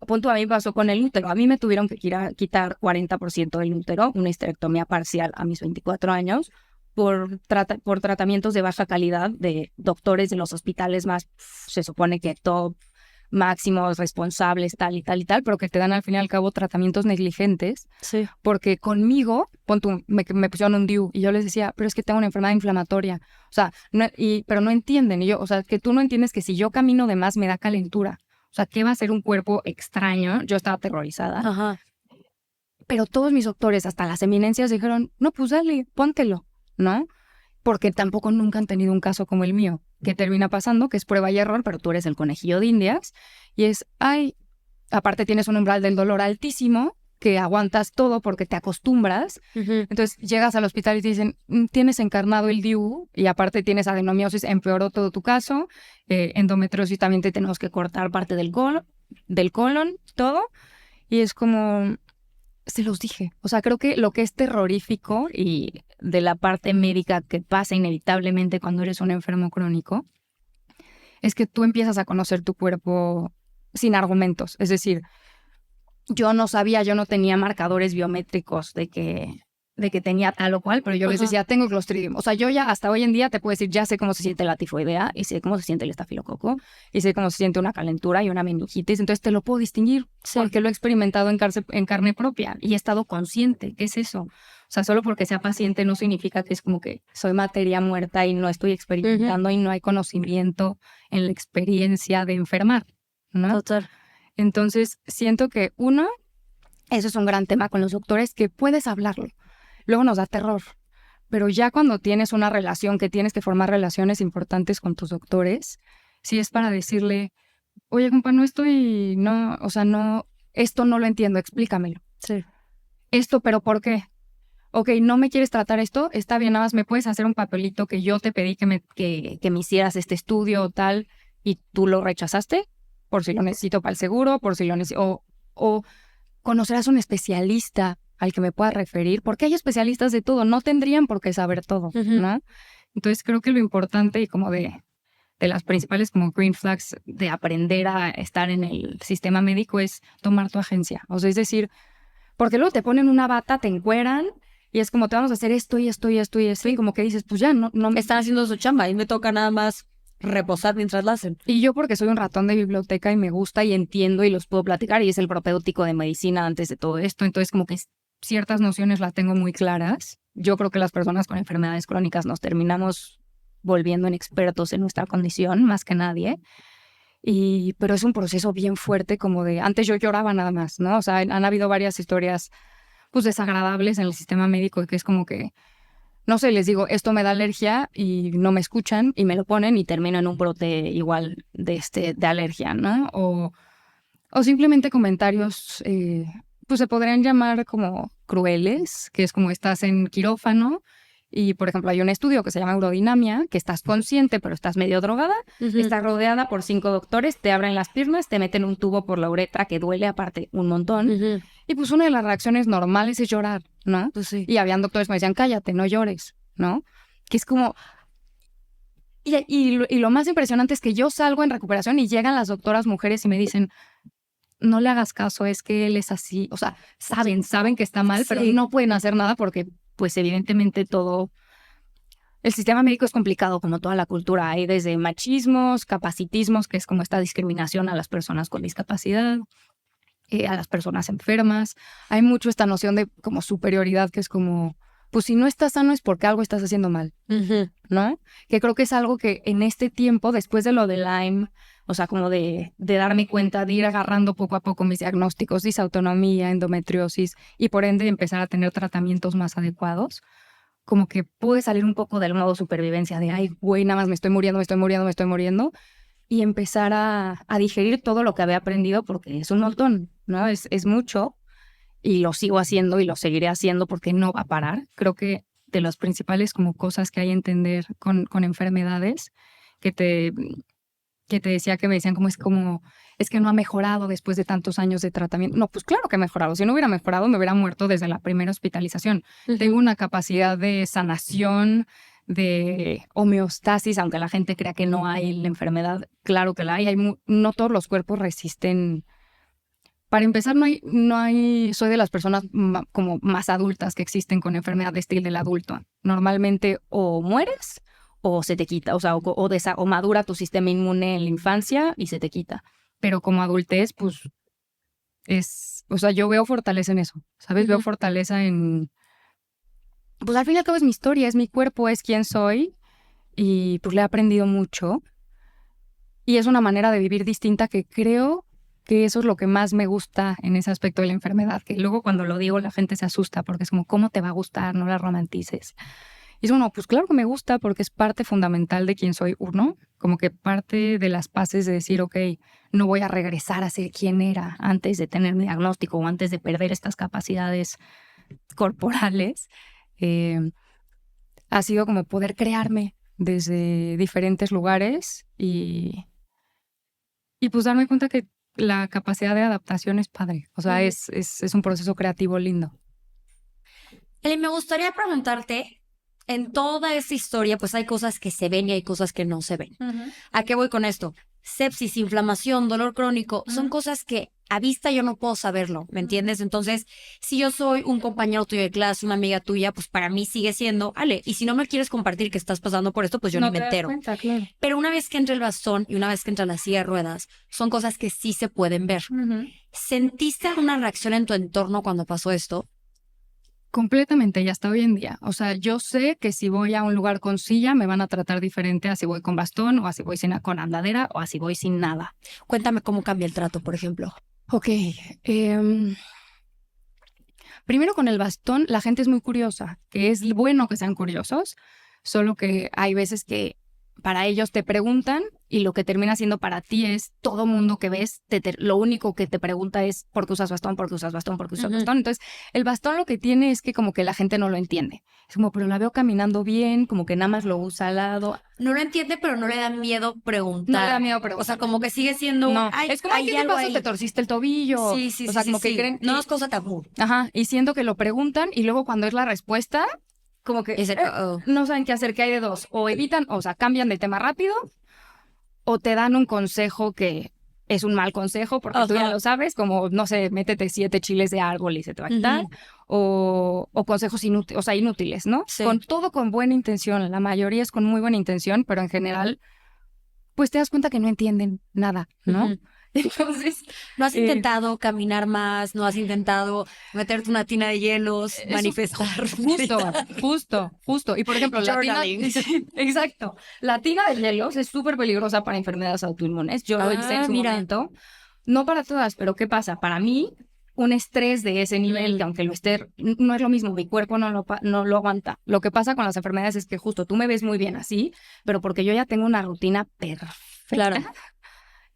punto, a mí pasó con el útero. A mí me tuvieron que quitar 40% del útero, una histerectomía parcial a mis 24 años, por tratamientos de baja calidad de doctores de los hospitales más, se supone que top, máximos, responsables, tal y tal y tal, pero que te dan al fin y al cabo tratamientos negligentes. Sí. Porque conmigo, me pusieron un DIU y yo les decía, pero es que tengo una enfermedad inflamatoria. O sea, pero no entienden. Y yo, o sea, que tú no entiendes que si yo camino de más me da calentura. O sea, ¿qué va a ser un cuerpo extraño? Yo estaba aterrorizada. Ajá. Pero todos mis doctores, hasta las eminencias, dijeron, no, pues dale, póntelo, ¿no? Porque tampoco nunca han tenido un caso como el mío, que termina pasando, que es prueba y error, pero tú eres el conejillo de Indias, y es, aparte tienes un umbral del dolor altísimo, que aguantas todo porque te acostumbras, entonces llegas al hospital y te dicen, tienes encarnado el DIU, y aparte tienes adenomiosis, empeoró todo tu caso, endometriosis también te tenemos que cortar parte del colon, todo, y es como... Se los dije. O sea, creo que lo que es terrorífico y de la parte médica que pasa inevitablemente cuando eres un enfermo crónico es que tú empiezas a conocer tu cuerpo sin argumentos. Es decir, yo no tenía marcadores biométricos de que tenía tal o cual, pero yo les decía, tengo Clostridium. O sea, yo ya hasta hoy en día te puedo decir, ya sé cómo se siente la tifoidea y sé cómo se siente el estafilococo y sé cómo se siente una calentura y una meningitis. Entonces te lo puedo distinguir porque lo he experimentado en carne propia y he estado consciente. ¿Qué es eso? O sea, solo porque sea paciente no significa que es como que soy materia muerta y no estoy experimentando y no hay conocimiento en la experiencia de enfermar, ¿no? Total. Entonces, siento que eso es un gran tema con los doctores, que puedes hablarlo. Luego nos da terror, pero ya cuando tienes una relación, que tienes que formar relaciones importantes con tus doctores, sí es para decirle, oye, compa, esto no lo entiendo, explícamelo. Sí. Esto, ¿pero por qué? Ok, ¿no me quieres tratar esto? Está bien, nada más me puedes hacer un papelito que yo te pedí que me hicieras este estudio o tal, y tú lo rechazaste, por si lo necesito para el seguro, por si lo necesito, o conocerás un especialista al que me pueda referir, porque hay especialistas de todo, no tendrían por qué saber todo, ¿no? Entonces creo que lo importante y como de las principales como green flags de aprender a estar en el sistema médico es tomar tu agencia. O sea, es decir, porque luego te ponen una bata, te encueran y es como te vamos a hacer esto y esto y esto y esto, y como que dices, pues ya, no me Están haciendo su chamba y me toca nada más reposar mientras la hacen. Y yo porque soy un ratón de biblioteca y me gusta y entiendo y los puedo platicar y es el propéutico de medicina antes de todo esto, entonces como que ciertas nociones las tengo muy claras. Yo creo que las personas con enfermedades crónicas nos terminamos volviendo en expertos en nuestra condición, más que nadie. Pero es un proceso bien fuerte como de... Antes yo lloraba nada más, ¿no? O sea, han habido varias historias pues desagradables en el sistema médico que es como que, no sé, les digo, esto me da alergia y no me escuchan y me lo ponen y termino en un brote igual de alergia, ¿no? O simplemente comentarios... pues se podrían llamar como crueles, que es como estás en quirófano y, por ejemplo, hay un estudio que se llama urodinamia, que estás consciente pero estás medio drogada, estás rodeada por 5 doctores, te abren las piernas, te meten un tubo por la uretra que duele aparte un montón y pues una de las reacciones normales es llorar, ¿no? Pues sí. Y habían doctores que me decían, cállate, no llores, ¿no? Que es como... Y lo más impresionante es que yo salgo en recuperación y llegan las doctoras mujeres y me dicen... No le hagas caso, es que él es así. O sea, saben que está mal, Sí. pero no pueden hacer nada porque, pues, evidentemente todo... El sistema médico es complicado, como toda la cultura. Hay desde machismos, capacitismos, que es como esta discriminación a las personas con discapacidad, a las personas enfermas. Hay mucho esta noción de como superioridad, que es como, pues, si no estás sano es porque algo estás haciendo mal, ¿no? Que creo que es algo que en este tiempo, después de lo de Lyme... O sea, como de darme cuenta, de ir agarrando poco a poco mis diagnósticos, disautonomía, endometriosis, y por ende empezar a tener tratamientos más adecuados, como que pude salir un poco del modo supervivencia de, ay, güey, nada más me estoy muriendo, y empezar a digerir todo lo que había aprendido, porque es un montón, ¿no? Es mucho, y lo sigo haciendo y lo seguiré haciendo porque no va a parar. Creo que de las principales como cosas que hay que entender con enfermedades, que te decía que me decían es que no ha mejorado después de tantos años de tratamiento. No, pues claro que ha mejorado. Si no hubiera mejorado, me hubiera muerto desde la primera hospitalización. Tengo una capacidad de sanación, de homeostasis, aunque la gente crea que no hay la enfermedad. Claro que la hay. No todos los cuerpos resisten. Para empezar, soy de las personas como más adultas que existen con enfermedad de estilo del adulto. Normalmente o mueres o se te quita, o sea, o madura tu sistema inmune en la infancia y se te quita. pero como adultez, pues o sea, yo veo fortaleza en eso, ¿sabes? Veo fortaleza en, pues al fin y al cabo es mi historia, es mi cuerpo, es quién soy y pues le he aprendido mucho y es una manera de vivir distinta que creo que eso es lo que más me gusta en ese aspecto de la enfermedad, que luego cuando lo digo la gente se asusta porque es como, ¿cómo te va a gustar? No la romantices. Y es bueno, pues claro que me gusta porque es parte fundamental de quién soy uno, como que parte de las bases de decir, ok, no voy a regresar a ser quien era antes de tener mi diagnóstico o antes de perder estas capacidades corporales. Ha sido como poder crearme desde diferentes lugares y pues darme cuenta que la capacidad de adaptación es padre. O sea, es un proceso creativo lindo. Eli, me gustaría preguntarte, en toda esta historia, pues hay cosas que se ven y hay cosas que no se ven. ¿A qué voy con esto? Sepsis, inflamación, dolor crónico, son cosas que a vista yo no puedo saberlo, ¿me entiendes? Entonces, si yo soy un compañero tuyo de clase, una amiga tuya, pues para mí sigue siendo, Ale, y si no me quieres compartir que estás pasando por esto, pues yo No ni me te das entero. cuenta, claro. Pero una vez que entra el bastón y una vez que entra la silla de ruedas, son cosas que sí se pueden ver. ¿Sentiste alguna reacción en tu entorno cuando pasó esto? Completamente, y hasta hoy en día. O sea, yo sé que si voy a un lugar con silla me van a tratar diferente a si voy con bastón o a si voy con andadera o a si voy sin nada. Cuéntame cómo cambia el trato, por ejemplo. Ok. Primero con el bastón, la gente es muy curiosa, que es bueno que sean curiosos, solo que hay veces que para ellos te preguntan y lo que termina siendo para ti es todo mundo que ves, lo único que te pregunta es ¿por qué usas bastón? ¿Por qué usas bastón? ¿Por qué usas bastón? Entonces, el bastón lo que tiene es que como que la gente no lo entiende. Es como, pero la veo caminando bien, como que nada más lo usa al lado. No lo entiende, pero no le da miedo preguntar. No le da miedo preguntar. O sea, como que sigue siendo... No, Ay, es como, hay ¿qué te algo pasó? ahí. ¿Te torciste el tobillo? Sí, sí, o sea, sí, como sí, que sí. creen... No es cosa tabú. Ajá, y siento que lo preguntan y luego cuando es la respuesta, como que no saben qué hacer, que hay de dos. O evitan, o sea, cambian de tema rápido, o te dan un consejo que es un mal consejo, porque tú ya lo sabes, como, no sé, métete 7 chiles de árbol y se te va a quitar. O consejos inútiles, o sea, inútiles, ¿no? Sí. Con buena intención. La mayoría es con muy buena intención, pero en general, pues te das cuenta que no entienden nada, ¿no? Entonces, ¿no has intentado caminar más? ¿No has intentado meterte una tina de hielos, manifestar? Justo. Y por ejemplo, la tina, exacto. La tina de hielos es súper peligrosa para enfermedades autoinmunes. Yo lo hice en su momento. No para todas, pero ¿qué pasa? Para mí, un estrés de ese nivel, que aunque lo esté, no es lo mismo, mi cuerpo no lo aguanta. Lo que pasa con las enfermedades es que justo tú me ves muy bien así, pero porque yo ya tengo una rutina perfecta. Claro.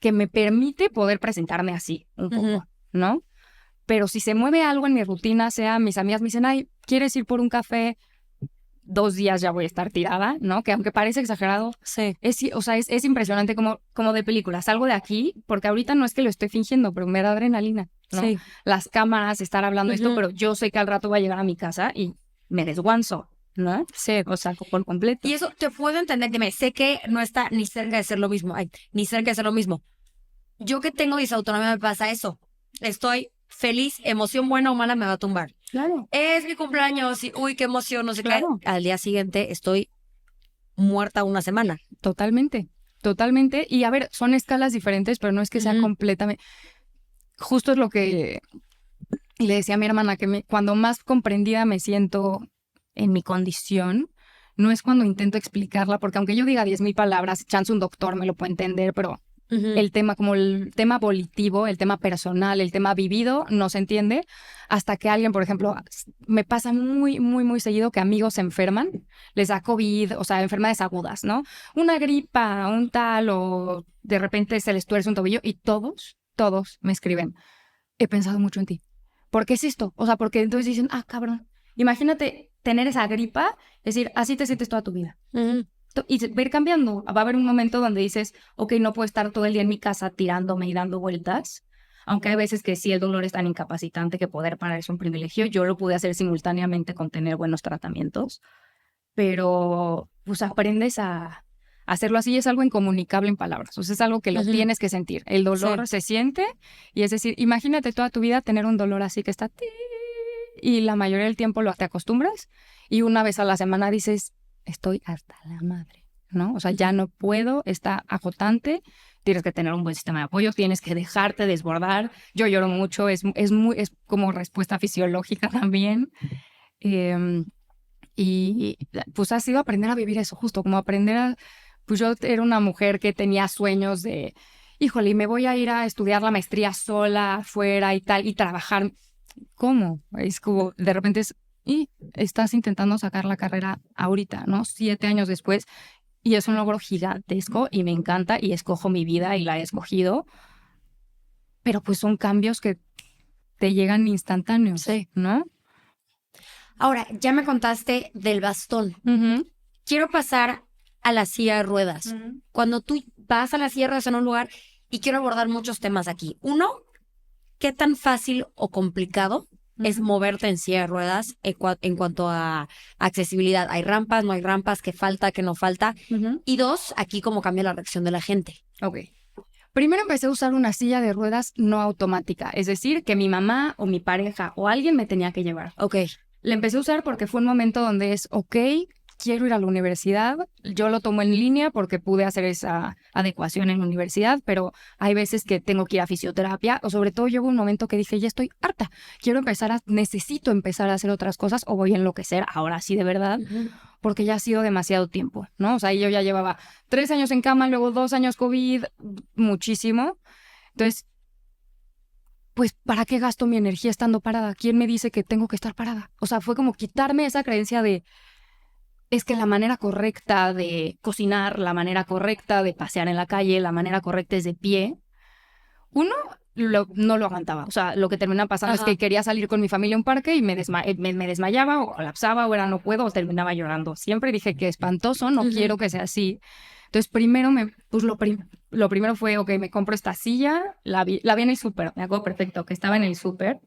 Que me permite poder presentarme así un poco, ¿no? Pero si se mueve algo en mi rutina, sea mis amigas me dicen, ay, ¿quieres ir por un café? 2 días ya voy a estar tirada, ¿no? Que aunque parece exagerado, sí. Es impresionante como de película. Salgo de aquí, porque ahorita no es que lo estoy fingiendo, pero me da adrenalina, ¿no? Sí. Las cámaras, estar hablando esto, pero yo sé que al rato va a llegar a mi casa y me desguanzo, ¿no? Sí. O sea, por completo. Y eso te puedo entender, dime, sé que no está ni cerca de ser lo mismo, ni cerca de ser lo mismo. Yo que tengo disautonomía me pasa eso. Estoy feliz, emoción buena o mala me va a tumbar. Claro. Es mi cumpleaños y uy, qué emoción, no sé Claro. qué. Al día siguiente estoy muerta una semana. Totalmente. Y a ver, son escalas diferentes, pero no es que sea completamente... Justo es lo que le decía a mi hermana, que cuando más comprendida me siento en mi condición, no es cuando intento explicarla, porque aunque yo diga 10,000 palabras, chance un doctor me lo puede entender, pero el tema, como el tema volitivo, el tema personal, el tema vivido, no se entiende hasta que alguien, por ejemplo, me pasa muy, muy, muy seguido que amigos se enferman, les da COVID, o sea, enfermedades agudas, ¿no? Una gripa, un tal, o de repente se les tuerce un tobillo y todos me escriben, he pensado mucho en ti. ¿Por qué es esto? O sea, porque entonces dicen, cabrón, imagínate tener esa gripa, es decir, así te sientes toda tu vida. Y va a ir cambiando. Va a haber un momento donde dices, ok, no puedo estar todo el día en mi casa tirándome y dando vueltas. Aunque hay veces que sí, el dolor es tan incapacitante que poder parar es un privilegio. Yo lo pude hacer simultáneamente con tener buenos tratamientos. Pero pues aprendes a hacerlo así. Es algo incomunicable en palabras. O sea, es algo que lo tienes que sentir. El dolor se siente. Y es decir, imagínate toda tu vida tener un dolor así que está... Y la mayoría del tiempo te acostumbras. Y una vez a la semana dices... estoy hasta la madre, ¿no? O sea, ya no puedo, está agotante, tienes que tener un buen sistema de apoyo, tienes que dejarte desbordar. Yo lloro mucho, es como respuesta fisiológica también. Y pues ha sido aprender a vivir eso, justo como aprender a... Pues yo era una mujer que tenía sueños de, híjole, me voy a ir a estudiar la maestría sola, afuera y tal, y trabajar. ¿Cómo? Es como, de repente y estás intentando sacar la carrera ahorita, ¿no? 7 años después, y es un logro gigantesco y me encanta y escojo mi vida y la he escogido, pero pues son cambios que te llegan instantáneos, ¿no? Ahora, ya me contaste del bastón. Quiero pasar a la silla de ruedas. Cuando tú vas a la silla de ruedas en un lugar, y quiero abordar muchos temas aquí. Uno, ¿qué tan fácil o complicado es moverte en silla de ruedas en cuanto a accesibilidad? ¿Hay rampas, no hay rampas? ¿Qué falta, qué no falta? Y dos, aquí cómo cambia la reacción de la gente. Ok. Primero empecé a usar una silla de ruedas no automática, es decir, que mi mamá o mi pareja o alguien me tenía que llevar. Ok. La empecé a usar porque fue un momento donde quiero ir a la universidad. Yo lo tomo en línea porque pude hacer esa adecuación en la universidad, pero hay veces que tengo que ir a fisioterapia o sobre todo llegó un momento que dije, ya estoy harta, necesito empezar a hacer otras cosas o voy a enloquecer, ahora sí de verdad, porque ya ha sido demasiado tiempo, ¿no? O sea, yo ya llevaba 3 años en cama, luego 2 años COVID, muchísimo. Entonces, pues, ¿para qué gasto mi energía estando parada? ¿Quién me dice que tengo que estar parada? O sea, fue como quitarme esa creencia de, es que la manera correcta de cocinar, la manera correcta de pasear en la calle, la manera correcta es de pie. Uno, no lo aguantaba. O sea, lo que terminaba pasando es que quería salir con mi familia a un parque y me desmayaba o colapsaba o no puedo o terminaba llorando. Siempre dije que espantoso, no quiero que sea así. Entonces, primero lo primero fue, me compro esta silla, la vi en el súper, me acuerdo perfecto, que estaba en el súper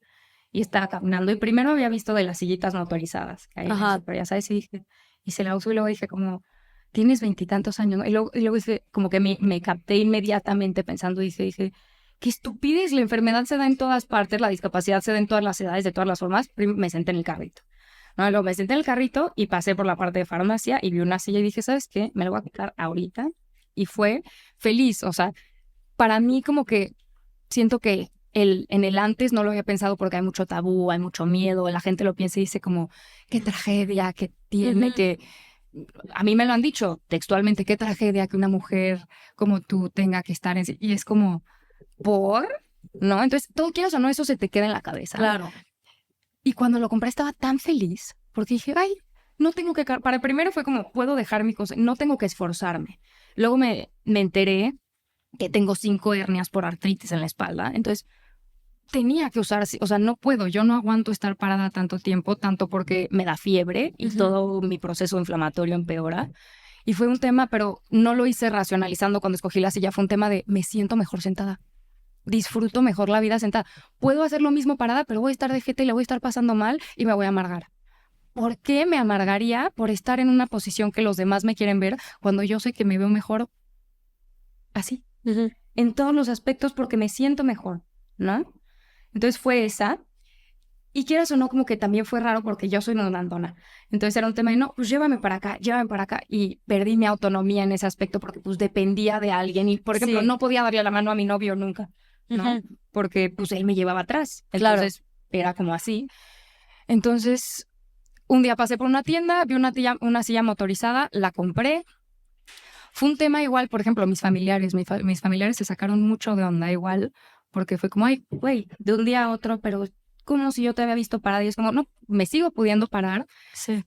y estaba caminando. Y primero había visto de las sillitas motorizadas que hay en el súper, ya sabes, y se la uso y luego dije como, tienes 20 y tantos años, ¿no? Y luego dije, como que me capté inmediatamente pensando, dije, qué estupidez, la enfermedad se da en todas partes, la discapacidad se da en todas las edades, de todas las formas. Primero me senté en el carrito. No, luego me senté en el carrito y pasé por la parte de farmacia y vi una silla y dije, ¿sabes qué? Me la voy a quitar ahorita. Y fue feliz. O sea, para mí como que siento que en el antes no lo había pensado porque hay mucho tabú, hay mucho miedo, la gente lo piensa y dice como, qué tragedia que tiene, que... A mí me lo han dicho textualmente, qué tragedia que una mujer como tú tenga que estar en... Y es como, ¿por? ¿No? Entonces, todo quieras o no, eso se te queda en la cabeza. Claro. Y cuando lo compré estaba tan feliz porque dije, ay, no tengo que... Para primero fue como, puedo dejar mi cosa, no tengo que esforzarme. Luego me enteré que tengo 5 hernias por artritis en la espalda. Entonces, tenía que usar, o sea, no puedo, yo no aguanto estar parada tanto tiempo, tanto porque me da fiebre y todo mi proceso inflamatorio empeora. Y fue un tema, pero no lo hice racionalizando cuando escogí la silla, fue un tema de me siento mejor sentada. Disfruto mejor la vida sentada. Puedo hacer lo mismo parada, pero voy a estar de jeta y la voy a estar pasando mal y me voy a amargar. ¿Por qué me amargaría por estar en una posición que los demás me quieren ver cuando yo sé que me veo mejor así? En todos los aspectos porque me siento mejor, ¿no? Entonces fue esa. Y quieras o no, como que también fue raro porque yo soy andona. Entonces era un tema de, no, pues llévame para acá. Y perdí mi autonomía en ese aspecto porque pues dependía de alguien. Y, por ejemplo, no podía darle la mano a mi novio nunca, ¿no? Porque pues él me llevaba atrás. Entonces era como así. Entonces, un día pasé por una tienda, vi una silla motorizada, la compré. Fue un tema igual, por ejemplo, mis familiares se sacaron mucho de onda igual, porque fue como, ay, güey, de un día a otro, pero como si yo te había visto parada y es como, no, me sigo pudiendo parar,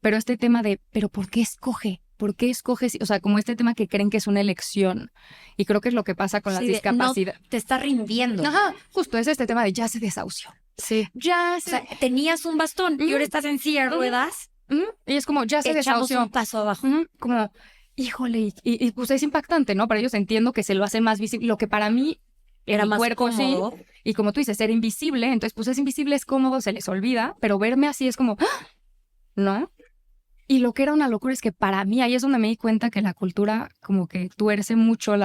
pero este tema de, pero ¿por qué escoge? ¿Por qué escoges? O sea, como este tema que creen que es una elección. Y creo que es lo que pasa con las discapacidades. No te está rindiendo. Ajá, justo es este tema de ya se desahució. Sí. Ya se... O sea, tenías un bastón y ahora estás en silla de ruedas. Y es como, ya se desahució. Un paso abajo. Como, híjole, y pues es impactante, ¿no? Para ellos entiendo que se lo hace más visible. Lo que para mí era más cuerpo cómodo. Sí, y como tú dices, era invisible, entonces pues es invisible, es cómodo, se les olvida, pero verme así es como, ¡ah! ¿No? Y lo que era una locura es que para mí, ahí es donde me di cuenta que la cultura como que tuerce mucho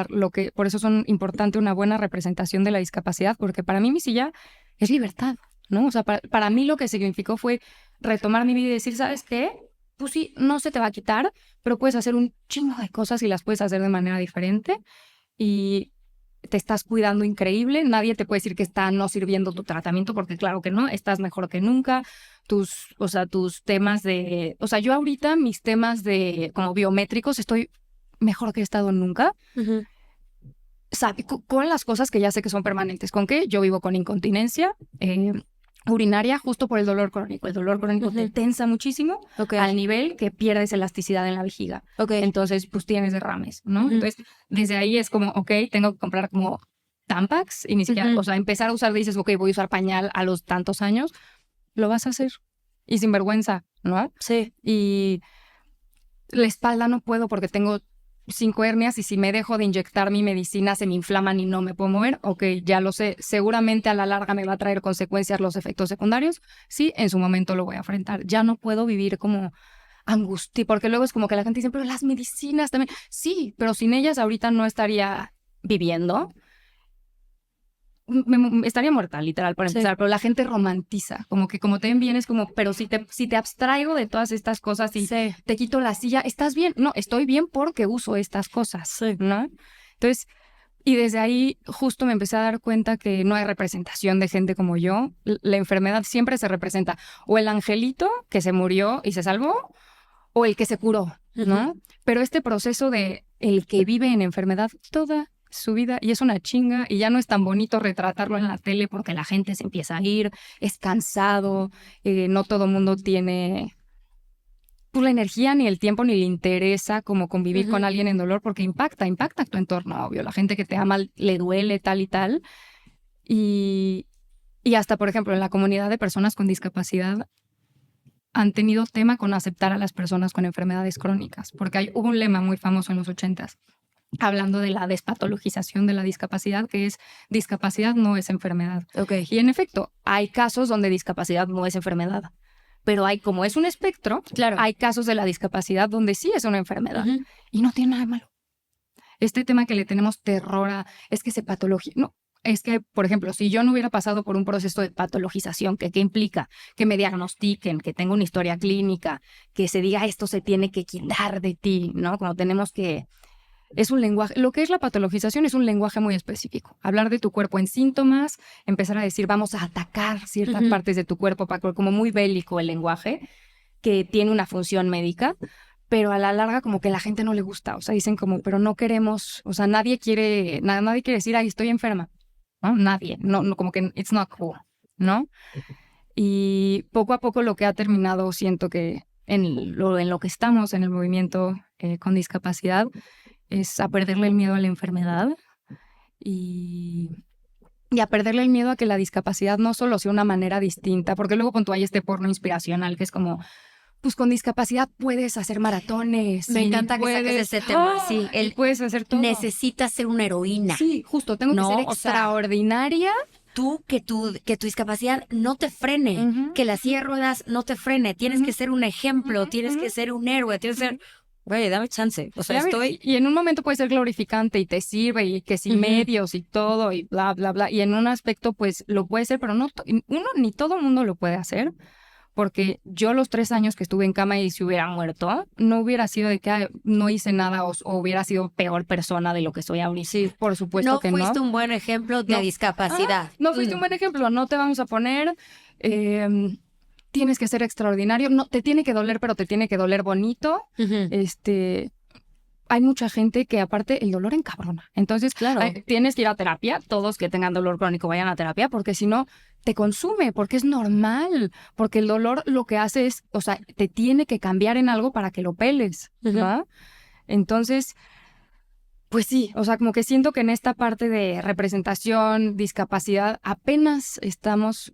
por eso son importante una buena representación de la discapacidad, porque para mí mi silla es libertad, ¿no? O sea, para mí lo que significó fue retomar mi vida y decir, ¿sabes qué? Pues sí, no se te va a quitar, pero puedes hacer un chingo de cosas y las puedes hacer de manera diferente. Y te estás cuidando increíble, nadie te puede decir que está no sirviendo tu tratamiento, porque claro que no, estás mejor que nunca. Tus temas de, yo ahorita mis temas de como biométricos estoy mejor que he estado nunca. Con las cosas que ya sé que son permanentes. ¿Con qué? Yo vivo con incontinencia urinaria justo por el dolor crónico. El dolor crónico te tensa muchísimo al nivel que pierdes elasticidad en la vejiga. Entonces, pues tienes derrames, ¿no? Entonces, desde ahí es como, tengo que comprar como Tampax y ni siquiera, empezar a usar, dices, voy a usar pañal a los tantos años, lo vas a hacer. Y sin vergüenza, ¿no? Sí. Y la espalda no puedo porque tengo 5 hernias y si me dejo de inyectar mi medicina se me inflaman y no me puedo mover. Ya lo sé. Seguramente a la larga me va a traer consecuencias los efectos secundarios. Sí, en su momento lo voy a enfrentar. Ya no puedo vivir como angustia, porque luego es como que la gente dice, pero las medicinas también. Sí, pero sin ellas ahorita no estaría viviendo. Estaría muerta, literal, por empezar, pero la gente romantiza, como que como te ven bien es como, pero si te abstraigo de todas estas cosas y te quito la silla, ¿estás bien? No, estoy bien porque uso estas cosas, ¿no? Entonces, y desde ahí justo me empecé a dar cuenta que no hay representación de gente como yo. La enfermedad siempre se representa o el angelito que se murió y se salvó o el que se curó, ¿no? Pero este proceso de el que vive en enfermedad toda su vida y es una chinga y ya no es tan bonito retratarlo en la tele porque la gente se empieza a ir, es cansado, no todo el mundo tiene pues, la energía ni el tiempo ni le interesa como convivir con alguien en dolor porque impacta tu entorno, obvio, la gente que te ama le duele tal y tal y hasta por ejemplo en la comunidad de personas con discapacidad han tenido tema con aceptar a las personas con enfermedades crónicas porque hubo un lema muy famoso en los 80s hablando de la despatologización de la discapacidad, que es discapacidad no es enfermedad. Y en efecto, hay casos donde discapacidad no es enfermedad, pero como es un espectro, hay casos de la discapacidad donde sí es una enfermedad y no tiene nada de malo. Este tema que le tenemos terror es que se patologiza. No, es que, por ejemplo, si yo no hubiera pasado por un proceso de patologización, ¿qué implica? Que me diagnostiquen, que tenga una historia clínica, que se diga esto se tiene que quitar de ti, ¿no? Cuando tenemos que... Es un lenguaje, lo que es la patologización es un lenguaje muy específico. Hablar de tu cuerpo en síntomas, empezar a decir vamos a atacar ciertas partes de tu cuerpo, como muy bélico el lenguaje, que tiene una función médica, pero a la larga como que la gente no le gusta. O sea, dicen como, pero no queremos, o sea, nadie quiere decir, ay, estoy enferma. ¿No? Nadie, no, como que it's not cool, ¿no? Y poco a poco lo que ha terminado, siento que en lo que estamos en el movimiento con discapacidad, es a perderle el miedo a la enfermedad y a perderle el miedo a que la discapacidad no solo sea una manera distinta, porque luego con tú hay este porno inspiracional que es como, pues con discapacidad puedes hacer maratones. Me encanta que saques ese tema. Sí, puedes hacer todo. Necesitas ser una heroína. Sí, justo, tengo que ser extraordinaria. Que tu discapacidad no te frene, que la silla de ruedas no te frene. Tienes que ser un ejemplo, tienes que ser un héroe, tienes que ser... Güey, dame chance. O sea, Y en un momento puede ser glorificante y te sirve y que sin medios y todo y bla, bla, bla. Y en un aspecto, pues, lo puede ser, pero ni todo el mundo lo puede hacer. Porque yo los 3 años que estuve en cama y si hubiera muerto, no hubiera sido de que no hice nada o hubiera sido peor persona de lo que soy ahorita. Sí, por supuesto que no. No fuiste un buen ejemplo de discapacidad. No fuiste un buen ejemplo. No te vamos a poner... tienes que ser extraordinario, no te tiene que doler, pero te tiene que doler bonito. Hay mucha gente que aparte el dolor encabrona. Entonces, tienes que ir a terapia, todos que tengan dolor crónico vayan a terapia, porque si no te consume, porque es normal, porque el dolor lo que hace es, o sea, te tiene que cambiar en algo para que lo peles, ¿no? Entonces, pues sí, o sea, como que siento que en esta parte de representación, discapacidad, apenas estamos...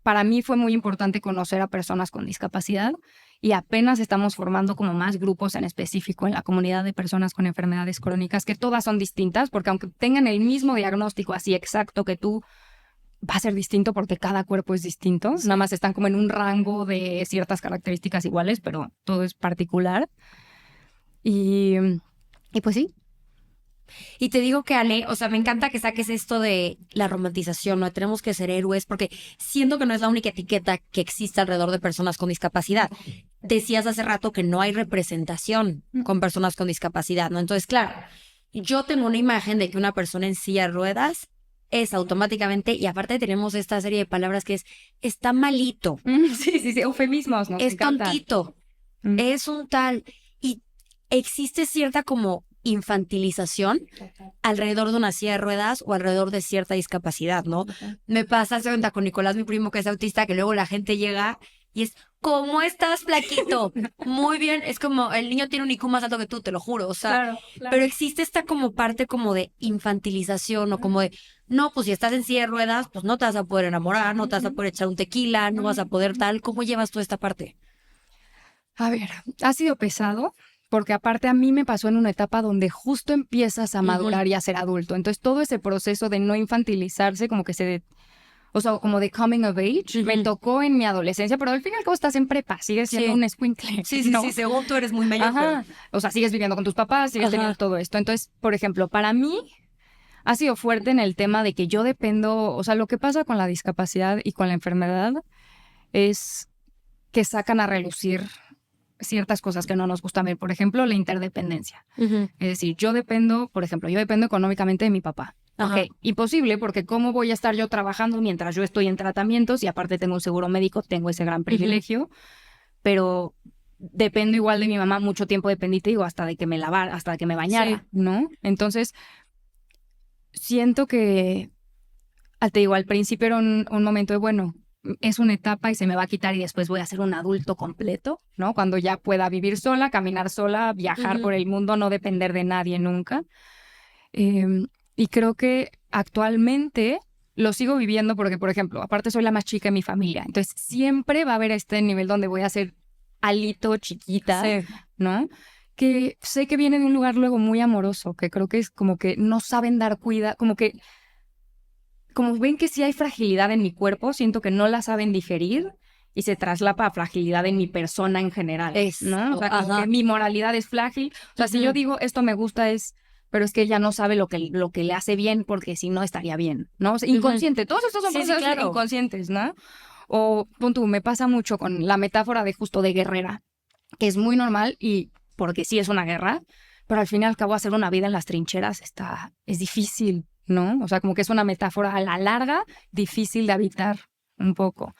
Para mí fue muy importante conocer a personas con discapacidad y apenas estamos formando como más grupos en específico en la comunidad de personas con enfermedades crónicas, que todas son distintas, porque aunque tengan el mismo diagnóstico así exacto que tú, va a ser distinto porque cada cuerpo es distinto. Nada más están como en un rango de ciertas características iguales, pero todo es particular. Y pues sí. Y te digo que, Ale, o sea, me encanta que saques esto de la romantización, ¿no? Tenemos que ser héroes, porque siento que no es la única etiqueta que existe alrededor de personas con discapacidad. Decías hace rato que no hay representación con personas con discapacidad, ¿no? Entonces, claro, yo tengo una imagen de que una persona en silla de ruedas es automáticamente, y aparte tenemos esta serie de palabras que es, está malito, Sí, eufemismos, nos es encanta. tontito, es un tal, y existe cierta como infantilización alrededor de una silla de ruedas o alrededor de cierta discapacidad, ¿no? Me pasa, se cuenta con Nicolás, mi primo, que es autista, que luego la gente llega y es, ¿cómo estás, flaquito? Muy bien, es como, el niño tiene un IQ más alto que tú, te lo juro, o sea, pero existe esta como parte como de infantilización o como de, no, pues si estás en silla de ruedas, pues no te vas a poder enamorar, no te vas a poder echar un tequila, no vas a poder tal, ¿cómo llevas tú esta parte? A ver, ha sido pesado porque aparte a mí me pasó en una etapa donde justo empiezas a madurar y a ser adulto. Entonces todo ese proceso de no infantilizarse como que o sea, como de coming of age, me tocó en mi adolescencia, pero al fin y al cabo estás en prepa, sigues siendo un escuincle. Sí, ¿no? Según tú eres muy mayor. Ajá. O sea, sigues viviendo con tus papás, sigues teniendo todo esto. Entonces, por ejemplo, para mí ha sido fuerte en el tema de que yo dependo, o sea, lo que pasa con la discapacidad y con la enfermedad es que sacan a relucir ciertas cosas que no nos gustan ver. Por ejemplo, la interdependencia. Es decir, yo dependo económicamente de mi papá. Ok, imposible, porque ¿cómo voy a estar yo trabajando mientras yo estoy en tratamientos y aparte tengo un seguro médico, tengo ese gran privilegio, pero dependo igual de mi mamá, mucho tiempo dependí, te digo, hasta de que me lavara, hasta de que me bañara, ¿no? Entonces, siento que, te digo, al principio era un momento de, bueno, es una etapa y se me va a quitar y después voy a ser un adulto completo, ¿no? Cuando ya pueda vivir sola, caminar sola, viajar por el mundo, no depender de nadie nunca. Y creo que actualmente lo sigo viviendo porque, por ejemplo, aparte soy la más chica de mi familia, entonces siempre va a haber este nivel donde voy a ser alito, chiquita, ¿no? Que sé que viene de un lugar luego muy amoroso, que creo que es como que no saben dar cuidado, como ven que sí hay fragilidad en mi cuerpo, siento que no la saben digerir y se traslapa a fragilidad en mi persona en general, ¿no? O sea, como que mi moralidad es frágil. O sea, si yo digo esto me gusta pero es que ella no sabe lo que le hace bien porque si no estaría bien, ¿no? O sea, inconsciente. Todos estos son cosas inconscientes, ¿no? O, punto, me pasa mucho con la metáfora de justo de guerrera, que es muy normal y porque sí es una guerra, pero al fin y al cabo hacer una vida en las trincheras es difícil, ¿no? O sea, como que es una metáfora a la larga difícil de habitar un poco.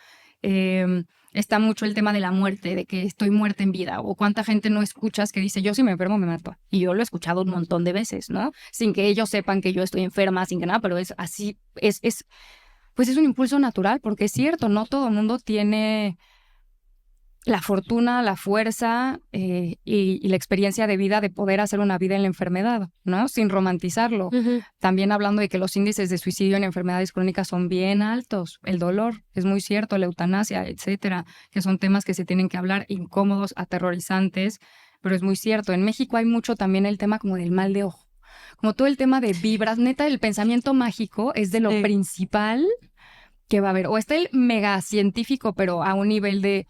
Está mucho el tema de la muerte, de que estoy muerta en vida, o cuánta gente no escuchas que dice, yo si me enfermo me mato. Y yo lo he escuchado un montón de veces, ¿no? Sin que ellos sepan que yo estoy enferma, sin que nada, pero es así, pues es un impulso natural, porque es cierto, no todo el mundo tiene la fortuna, la fuerza y la experiencia de vida de poder hacer una vida en la enfermedad, ¿no? Sin romantizarlo. También hablando de que los índices de suicidio en enfermedades crónicas son bien altos. El dolor, es muy cierto, la eutanasia, etcétera, que son temas que se tienen que hablar, incómodos, aterrorizantes, pero es muy cierto. En México hay mucho también el tema como del mal de ojo, como todo el tema de vibras. Neta, el pensamiento mágico es de lo principal que va a haber. O está el mega científico, pero a un nivel de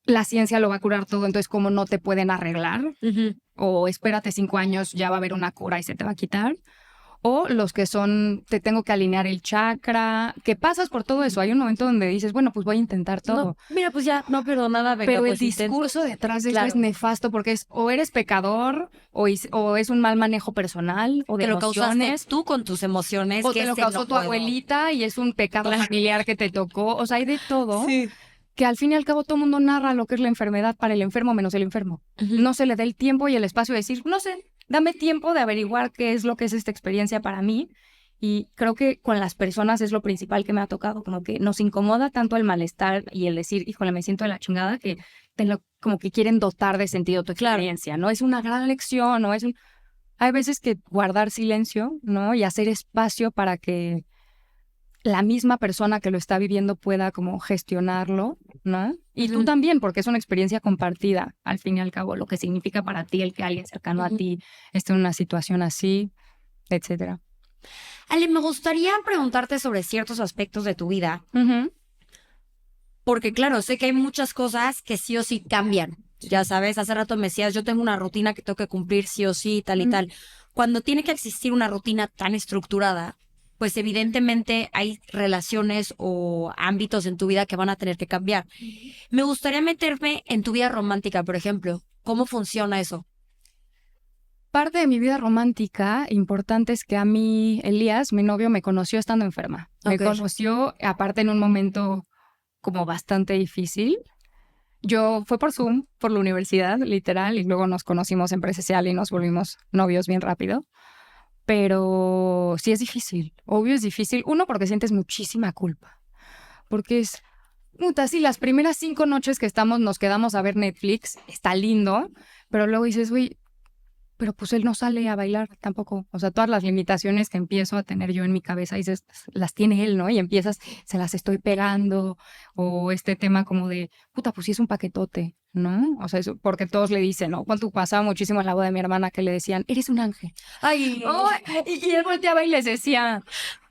la ciencia lo va a curar todo, entonces como no te pueden arreglar, o espérate 5 años, ya va a haber una cura y se te va a quitar, o los que son, te tengo que alinear el chakra, que pasas por todo eso, hay un momento donde dices, bueno, pues voy a intentar todo. No, mira, pues ya, no pierdo nada, venga, pero pues el discurso detrás de eso es nefasto, porque es o eres pecador, o es un mal manejo personal, o de emociones. Lo causaste tú con tus emociones. O te lo causó tu abuelita y es un pecado familiar que te tocó, o sea, hay de todo. Sí. Que al fin y al cabo todo el mundo narra lo que es la enfermedad para el enfermo menos el enfermo. No se le da el tiempo y el espacio de decir, no sé, dame tiempo de averiguar qué es lo que es esta experiencia para mí. Y creo que con las personas es lo principal que me ha tocado, como que nos incomoda tanto el malestar y el decir, híjole, me siento de la chingada, que como que quieren dotar de sentido tu experiencia, ¿no? Es una gran lección, ¿no? Hay veces que guardar silencio, ¿no? Y hacer espacio para que la misma persona que lo está viviendo pueda como gestionarlo, ¿no? Y tú también, porque es una experiencia compartida, al fin y al cabo, lo que significa para ti el que alguien cercano a ti esté en una situación así, etcétera. Ale, me gustaría preguntarte sobre ciertos aspectos de tu vida, porque claro, sé que hay muchas cosas que sí o sí cambian. Ya sabes, hace rato me decías, yo tengo una rutina que tengo que cumplir sí o sí, tal y tal. Cuando tiene que existir una rutina tan estructurada, pues evidentemente hay relaciones o ámbitos en tu vida que van a tener que cambiar. Me gustaría meterme en tu vida romántica, por ejemplo. ¿Cómo funciona eso? parte de mi vida romántica importante es que a mí, Elías, mi novio, me conoció estando enferma. Me conoció, aparte, en un momento como bastante difícil. Fue por Zoom, por la universidad, literal, y luego nos conocimos en presencial y nos volvimos novios bien rápido. Pero sí es difícil, obvio es difícil. Uno, porque sientes muchísima culpa. Porque es, puta, sí, las primeras 5 noches que nos quedamos a ver Netflix, está lindo, pero luego dices, güey, pero pues él no sale a bailar tampoco. O sea, todas las limitaciones que empiezo a tener yo en mi cabeza, dices, las tiene él, ¿no? Y empiezas, se las estoy pegando, o este tema como de, puta, pues sí es un paquetote, ¿no? O sea, porque todos le dicen, ¿no? Cuando pasaba muchísimo en la boda de mi hermana que le decían, eres un ángel. Ay, y él volteaba y les decía,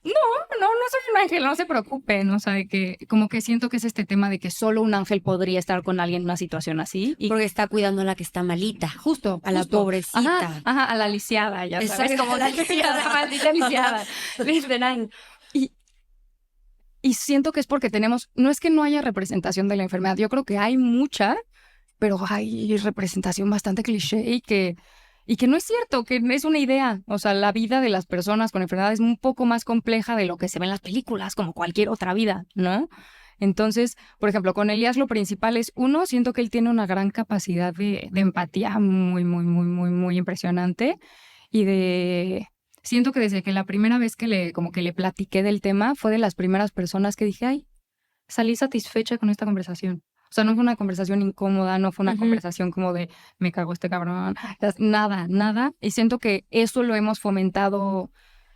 no soy un ángel, no se preocupen, ¿no? O sea, de que como que siento que es este tema de que solo un ángel podría estar con alguien en una situación así. Y porque está cuidando a la que está malita. Justo. A la pobrecita. Ajá, a la lisiada, ya sabes. Exacto. Como la lisiada, maldita lisiada. Literal. Y siento que es porque no es que no haya representación de la enfermedad, yo creo que hay mucha, pero hay representación bastante cliché y que no es cierto, que es una idea. O sea, la vida de las personas con enfermedad es un poco más compleja de lo que se ve en las películas, como cualquier otra vida, ¿no? Entonces, por ejemplo, con Elías lo principal es, uno, siento que él tiene una gran capacidad de empatía muy, muy, muy, muy, muy impresionante siento que desde que la primera vez que le platiqué del tema, fue de las primeras personas que dije, ay, salí satisfecha con esta conversación. O sea, no fue una conversación incómoda, no fue una conversación como de, me cago este cabrón, nada. Y siento que eso lo hemos fomentado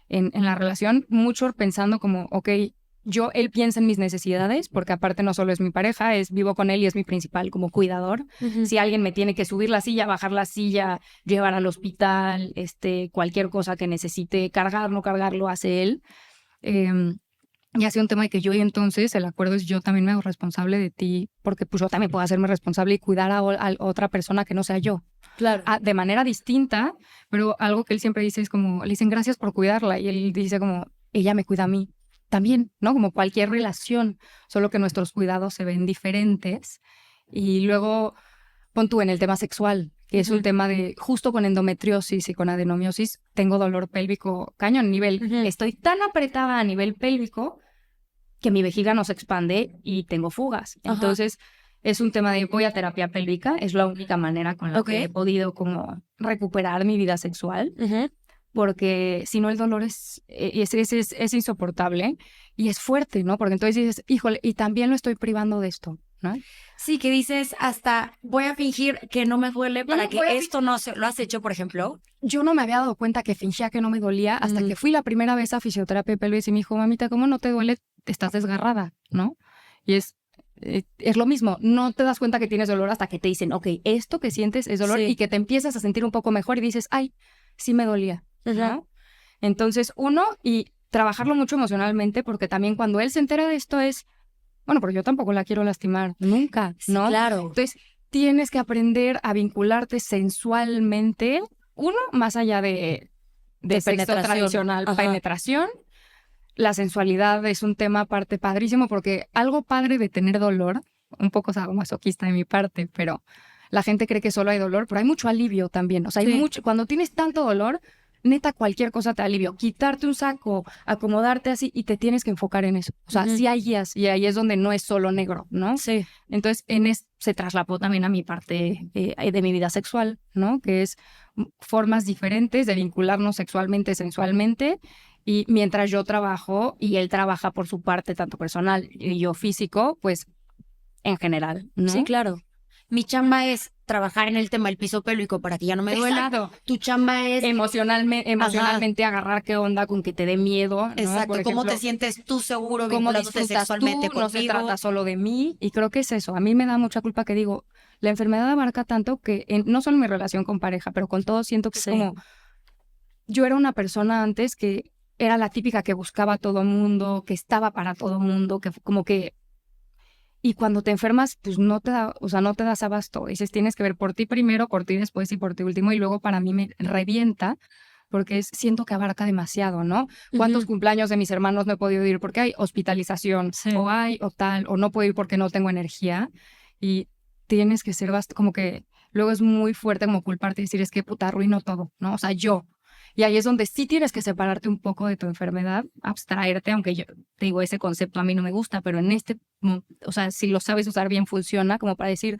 en la relación, mucho pensando como, ok, él piensa en mis necesidades, porque aparte no solo es mi pareja, vivo con él y es mi principal como cuidador. Si alguien me tiene que subir la silla, bajar la silla, llevar al hospital, cualquier cosa que necesite cargar, no cargar, lo hace él. Y ha sido un tema de que yo, y entonces el acuerdo es, yo también me hago responsable de ti, porque pues yo también puedo hacerme responsable y cuidar a otra persona que no sea yo. Claro. De manera distinta, pero algo que él siempre dice es como, le dicen gracias por cuidarla, y él dice como, ella me cuida a mí también, ¿no? Como cualquier relación, solo que nuestros cuidados se ven diferentes. Y luego, pon tú en el tema sexual, que es un tema de, justo con endometriosis y con adenomiosis, tengo dolor pélvico cañón, estoy tan apretada a nivel pélvico que mi vejiga no se expande y tengo fugas. Entonces, es un tema de, voy a terapia pélvica, es la única manera con la que he podido como recuperar mi vida sexual. Porque si no el dolor es insoportable y es fuerte, ¿no? Porque entonces dices, híjole, y también lo estoy privando de esto, ¿no? Sí, que dices hasta, voy a fingir que no me duele para que esto no se... ¿Lo has hecho, por ejemplo? Yo no me había dado cuenta que fingía que no me dolía hasta que fui la primera vez a fisioterapia de pelvis y me dijo, mamita, ¿cómo no te duele? Estás desgarrada, ¿no? Y es lo mismo, no te das cuenta que tienes dolor hasta que te dicen, ok, esto que sientes es dolor, y que te empiezas a sentir un poco mejor y dices, ay, sí me dolía, ¿no? Entonces, y trabajarlo mucho emocionalmente, porque también cuando él se entera de esto es, bueno, porque yo tampoco la quiero lastimar, nunca, ¿no? Sí, claro. Entonces, tienes que aprender a vincularte sensualmente, más allá de sexo tradicional, penetración. La sensualidad es un tema aparte padrísimo, porque algo padre de tener dolor, un poco sadomasoquista de mi parte, pero la gente cree que solo hay dolor, pero hay mucho alivio también. O sea, hay mucho, cuando tienes tanto dolor, neta, cualquier cosa te alivio. Quitarte un saco, acomodarte así, y te tienes que enfocar en eso. O sea, sí hay guías, y ahí es donde no es solo negro, ¿no? Sí. Entonces, se traslapó también a mi parte de mi vida sexual, ¿no? Que es formas diferentes de vincularnos sexualmente, sensualmente, y mientras yo trabajo y él trabaja por su parte, tanto personal y yo físico, pues en general, ¿no? Sí, claro. Mi chamba es trabajar en el tema del piso pélvico para que ya no me duela. Exacto. Tu chamba es... Emocionalmente agarrar qué onda con que te dé miedo, ¿no? Exacto. Por ejemplo, ¿Cómo te sientes tú seguro cómo vinculándote disfrutas sexualmente tú, conmigo? no se trata solo de mí. Y creo que es eso. A mí me da mucha culpa que digo, la enfermedad abarca tanto que no solo en mi relación con pareja, pero con todo siento que es como... Yo era una persona antes que era la típica que buscaba a todo mundo, que estaba para todo mundo, que como que... Y cuando te enfermas, pues no te das abasto. Dices, tienes que ver por ti primero, por ti después y por ti último. Y luego para mí me revienta porque siento que abarca demasiado, ¿no? ¿Cuántos cumpleaños de mis hermanos no he podido ir porque hay hospitalización? O no puedo ir porque no tengo energía. Y tienes que ser como que luego es muy fuerte como culparte y decir, es que puta, arruino todo, ¿no? O sea, yo. Y ahí es donde sí tienes que separarte un poco de tu enfermedad, abstraerte, aunque yo te digo, ese concepto a mí no me gusta, pero o sea, si lo sabes usar bien, funciona como para decir,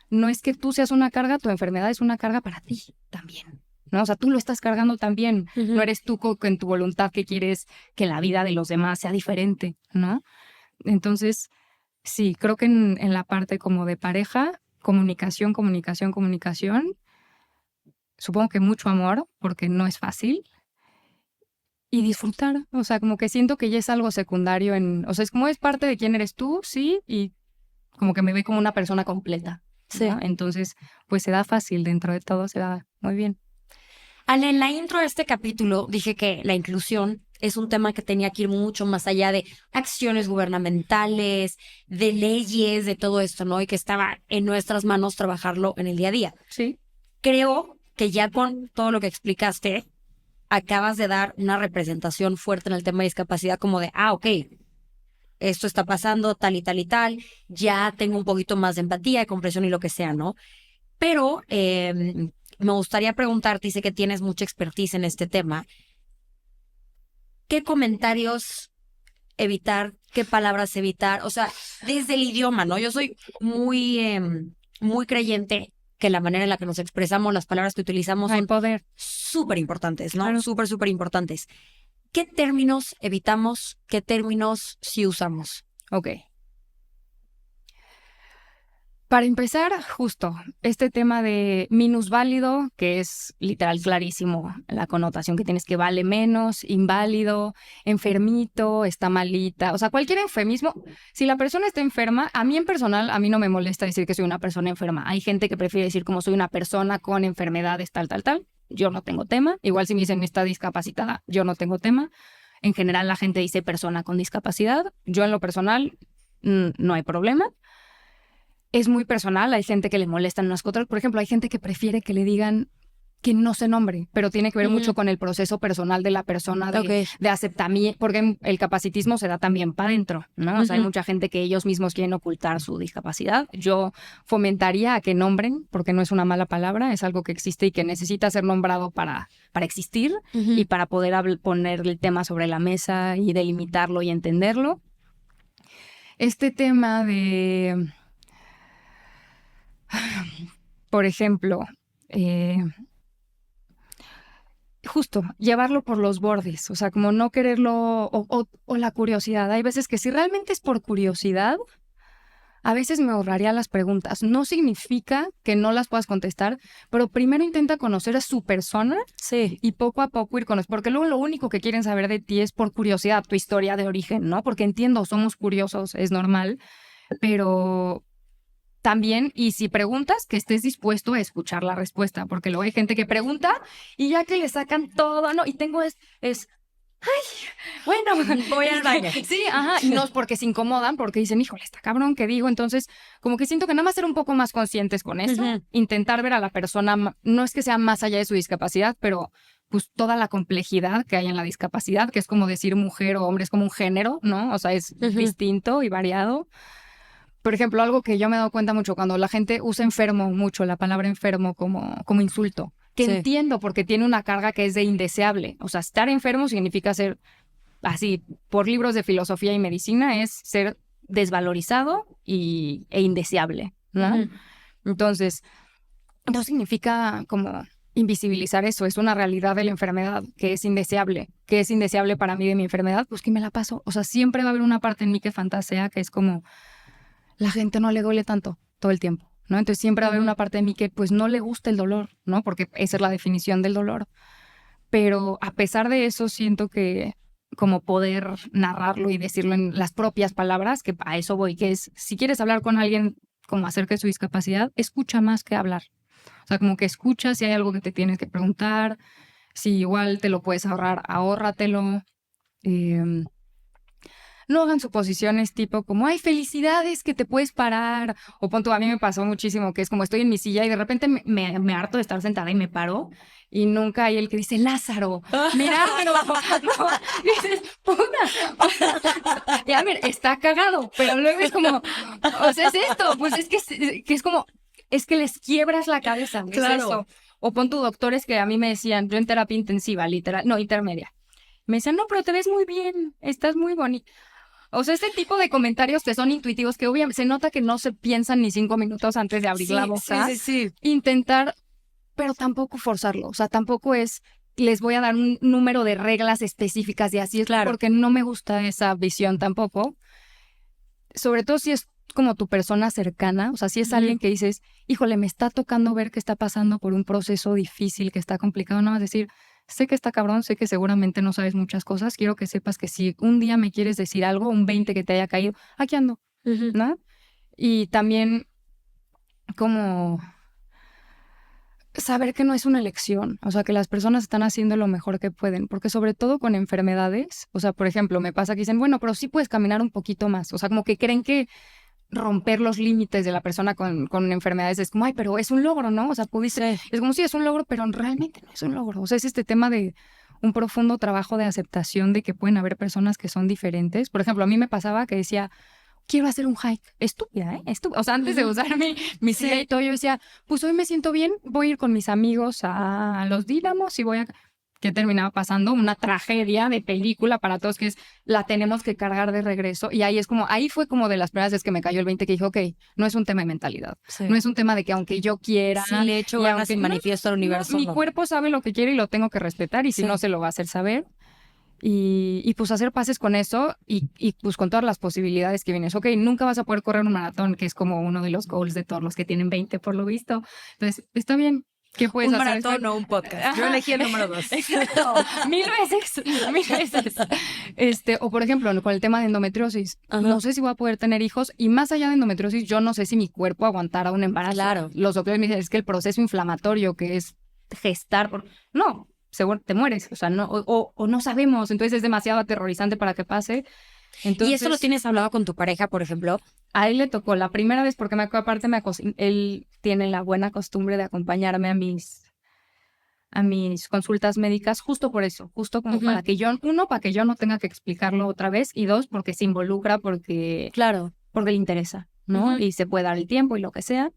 no es que tú seas una carga, tu enfermedad es una carga para ti también, ¿no? O sea, tú lo estás cargando también. No eres tú con tu voluntad que quieres que la vida de los demás sea diferente, ¿no? Entonces, sí, creo que en la parte como de pareja, comunicación, comunicación, comunicación, supongo que mucho amor, porque no es fácil, y disfrutar. O sea, como que siento que ya es algo secundario o sea, es como es parte de quién eres tú, sí, y como que me ve como una persona completa. Sí. ¿No? Entonces, pues se da fácil, dentro de todo se da muy bien. Ale, en la intro de este capítulo dije que la inclusión es un tema que tenía que ir mucho más allá de acciones gubernamentales, de leyes, de todo esto, ¿no? Y que estaba en nuestras manos trabajarlo en el día a día. Sí. Creo que ya con todo lo que explicaste, acabas de dar una representación fuerte en el tema de discapacidad, como de, ok, esto está pasando, tal y tal y tal, ya tengo un poquito más de empatía, de comprensión y lo que sea, ¿no? Pero me gustaría preguntarte, y sé que tienes mucha expertise en este tema, ¿qué comentarios evitar? ¿Qué palabras evitar? O sea, desde el idioma, ¿no? Yo soy muy creyente que la manera en la que nos expresamos, las palabras que utilizamos Hay son poder. súper importantes, ¿no? Claro. Súper, súper importantes. ¿Qué términos evitamos? ¿Qué términos sí usamos? Ok. Para empezar, justo este tema de minusválido, que es literal clarísimo la connotación que tienes, que vale menos, inválido, enfermito, está malita, o sea, cualquier eufemismo. Si la persona está enferma, a mí en personal, a mí no me molesta decir que soy una persona enferma. Hay gente que prefiere decir como soy una persona con enfermedades tal, tal, tal. Yo no tengo tema. Igual si me dicen está discapacitada, yo no tengo tema. En general la gente dice persona con discapacidad. Yo en lo personal no hay problema. Es muy personal, hay gente que le molestan unas cosas. Por ejemplo, hay gente que prefiere que le digan que no se nombre, pero tiene que ver mucho con el proceso personal de la persona de aceptamiento, porque el capacitismo se da también para adentro, ¿no? O sea, hay mucha gente que ellos mismos quieren ocultar su discapacidad. Yo fomentaría a que nombren, porque no es una mala palabra, es algo que existe y que necesita ser nombrado para existir y para poder poner el tema sobre la mesa y delimitarlo y entenderlo. Este tema de... Por ejemplo, justo llevarlo por los bordes, o sea, como no quererlo o la curiosidad. Hay veces que si realmente es por curiosidad, a veces me ahorraría las preguntas. No significa que no las puedas contestar, pero primero intenta conocer a su persona y poco a poco ir conociendo, porque luego lo único que quieren saber de ti es por curiosidad, tu historia de origen, ¿no? Porque entiendo, somos curiosos, es normal, pero... También, y si preguntas, que estés dispuesto a escuchar la respuesta, porque luego hay gente que pregunta y ya que le sacan todo, ¿no? Y tengo bueno, voy al baño. Sí, ajá, y no es porque se incomodan, porque dicen, híjole, está cabrón, ¿qué digo? Entonces, como que siento que nada más ser un poco más conscientes con eso, intentar ver a la persona, no es que sea más allá de su discapacidad, pero pues toda la complejidad que hay en la discapacidad, que es como decir mujer o hombre, es como un género, ¿no? O sea, es distinto y variado. Por ejemplo, algo que yo me he dado cuenta mucho cuando la gente usa enfermo mucho, la palabra enfermo como insulto, que entiendo porque tiene una carga que es de indeseable. O sea, estar enfermo significa ser, así, por libros de filosofía y medicina, es ser desvalorizado e indeseable, ¿no? Entonces, no significa como invisibilizar eso, es una realidad de la enfermedad que es indeseable para mí de mi enfermedad, pues que me la paso. O sea, siempre va a haber una parte en mí que fantasea, que es como... La gente no le duele tanto todo el tiempo, ¿no? Entonces siempre va a haber una parte de mí que pues no le gusta el dolor, ¿no? Porque esa es la definición del dolor. Pero a pesar de eso siento que como poder narrarlo y decirlo en las propias palabras, que a eso voy, que es si quieres hablar con alguien como acerca de su discapacidad, escucha más que hablar. O sea, como que escucha si hay algo que te tienes que preguntar, si igual te lo puedes ahorrar, ahórratelo. No hagan suposiciones tipo como, ay, felicidades que te puedes parar. O punto, a mí me pasó muchísimo que es como estoy en mi silla y de repente me harto de estar sentada y me paro y nunca hay el que dice, Lázaro, míralo. No, dices, puta. Ya, mira, está cagado, pero luego es como, o sea, es esto, pues es que es como, es que les quiebras la cabeza. ¿Es eso? O pon tu doctores que a mí me decían, yo en terapia intensiva, literal, no, intermedia. Me decían, no, pero te ves muy bien, estás muy bonita. O sea, este tipo de comentarios que son intuitivos, que obviamente se nota que no se piensan ni 5 minutos antes de abrir la boca. Sí. Intentar, pero tampoco forzarlo. O sea, tampoco es, les voy a dar un número de reglas específicas y así es, porque no me gusta esa visión tampoco. Sobre todo si es como tu persona cercana, o sea, si es alguien que dices, híjole, me está tocando ver que está pasando por un proceso difícil, que está complicado, nada más decir, sé que está cabrón, sé que seguramente no sabes muchas cosas, quiero que sepas que si un día me quieres decir algo, un 20 que te haya caído, aquí ando, ¿no? Y también como saber que no es una elección, o sea, que las personas están haciendo lo mejor que pueden, porque sobre todo con enfermedades, o sea, por ejemplo, me pasa que dicen, bueno, pero sí puedes caminar un poquito más, o sea, como que creen que romper los límites de la persona con enfermedades es como, ay, pero es un logro, ¿no? O sea, pudiste, es como si es un logro, pero realmente no es un logro. O sea, es este tema de un profundo trabajo de aceptación de que pueden haber personas que son diferentes. Por ejemplo, a mí me pasaba que decía, quiero hacer un hike. Estúpida, ¿eh? O sea, antes de usar mi silla y todo, yo decía, pues hoy me siento bien, voy a ir con mis amigos a los Dínamos y voy a... ¿Qué terminaba pasando? Una tragedia de película para todos, que es la tenemos que cargar de regreso. Y ahí es como, ahí fue como de las primeras veces que me cayó el 20 que dije, ok, no es un tema de mentalidad. No es un tema de que aunque yo quiera... Sí, le echo ganas y manifiesto al universo. Mi cuerpo sabe lo que quiere y lo tengo que respetar. Y si no, se lo va a hacer saber. Y pues hacer paces con eso y pues con todas las posibilidades que vienes. Ok, nunca vas a poder correr un maratón, que es como uno de los goals de todos los que tienen 20 por lo visto. Entonces, está bien. ¿Qué puedes hacer? Un maratón o un podcast. Yo elegí el número 2. Exacto. 1000 veces. O por ejemplo, con el tema de endometriosis. No sé si voy a poder tener hijos. Y más allá de endometriosis, yo no sé si mi cuerpo aguantará un embarazo. Claro. Los doctores me dicen, es que el proceso inflamatorio que es gestar... No, seguro te mueres. O sea, no, o no sabemos. Entonces es demasiado aterrorizante para que pase. Entonces, ¿y eso lo tienes hablado con tu pareja, por ejemplo? A él le tocó la primera vez porque él tiene la buena costumbre de acompañarme a mis consultas médicas justo por eso, justo como para que yo no tenga que explicarlo otra vez y 2, porque se involucra, porque le interesa, ¿no? Y se puede dar el tiempo y lo que sea.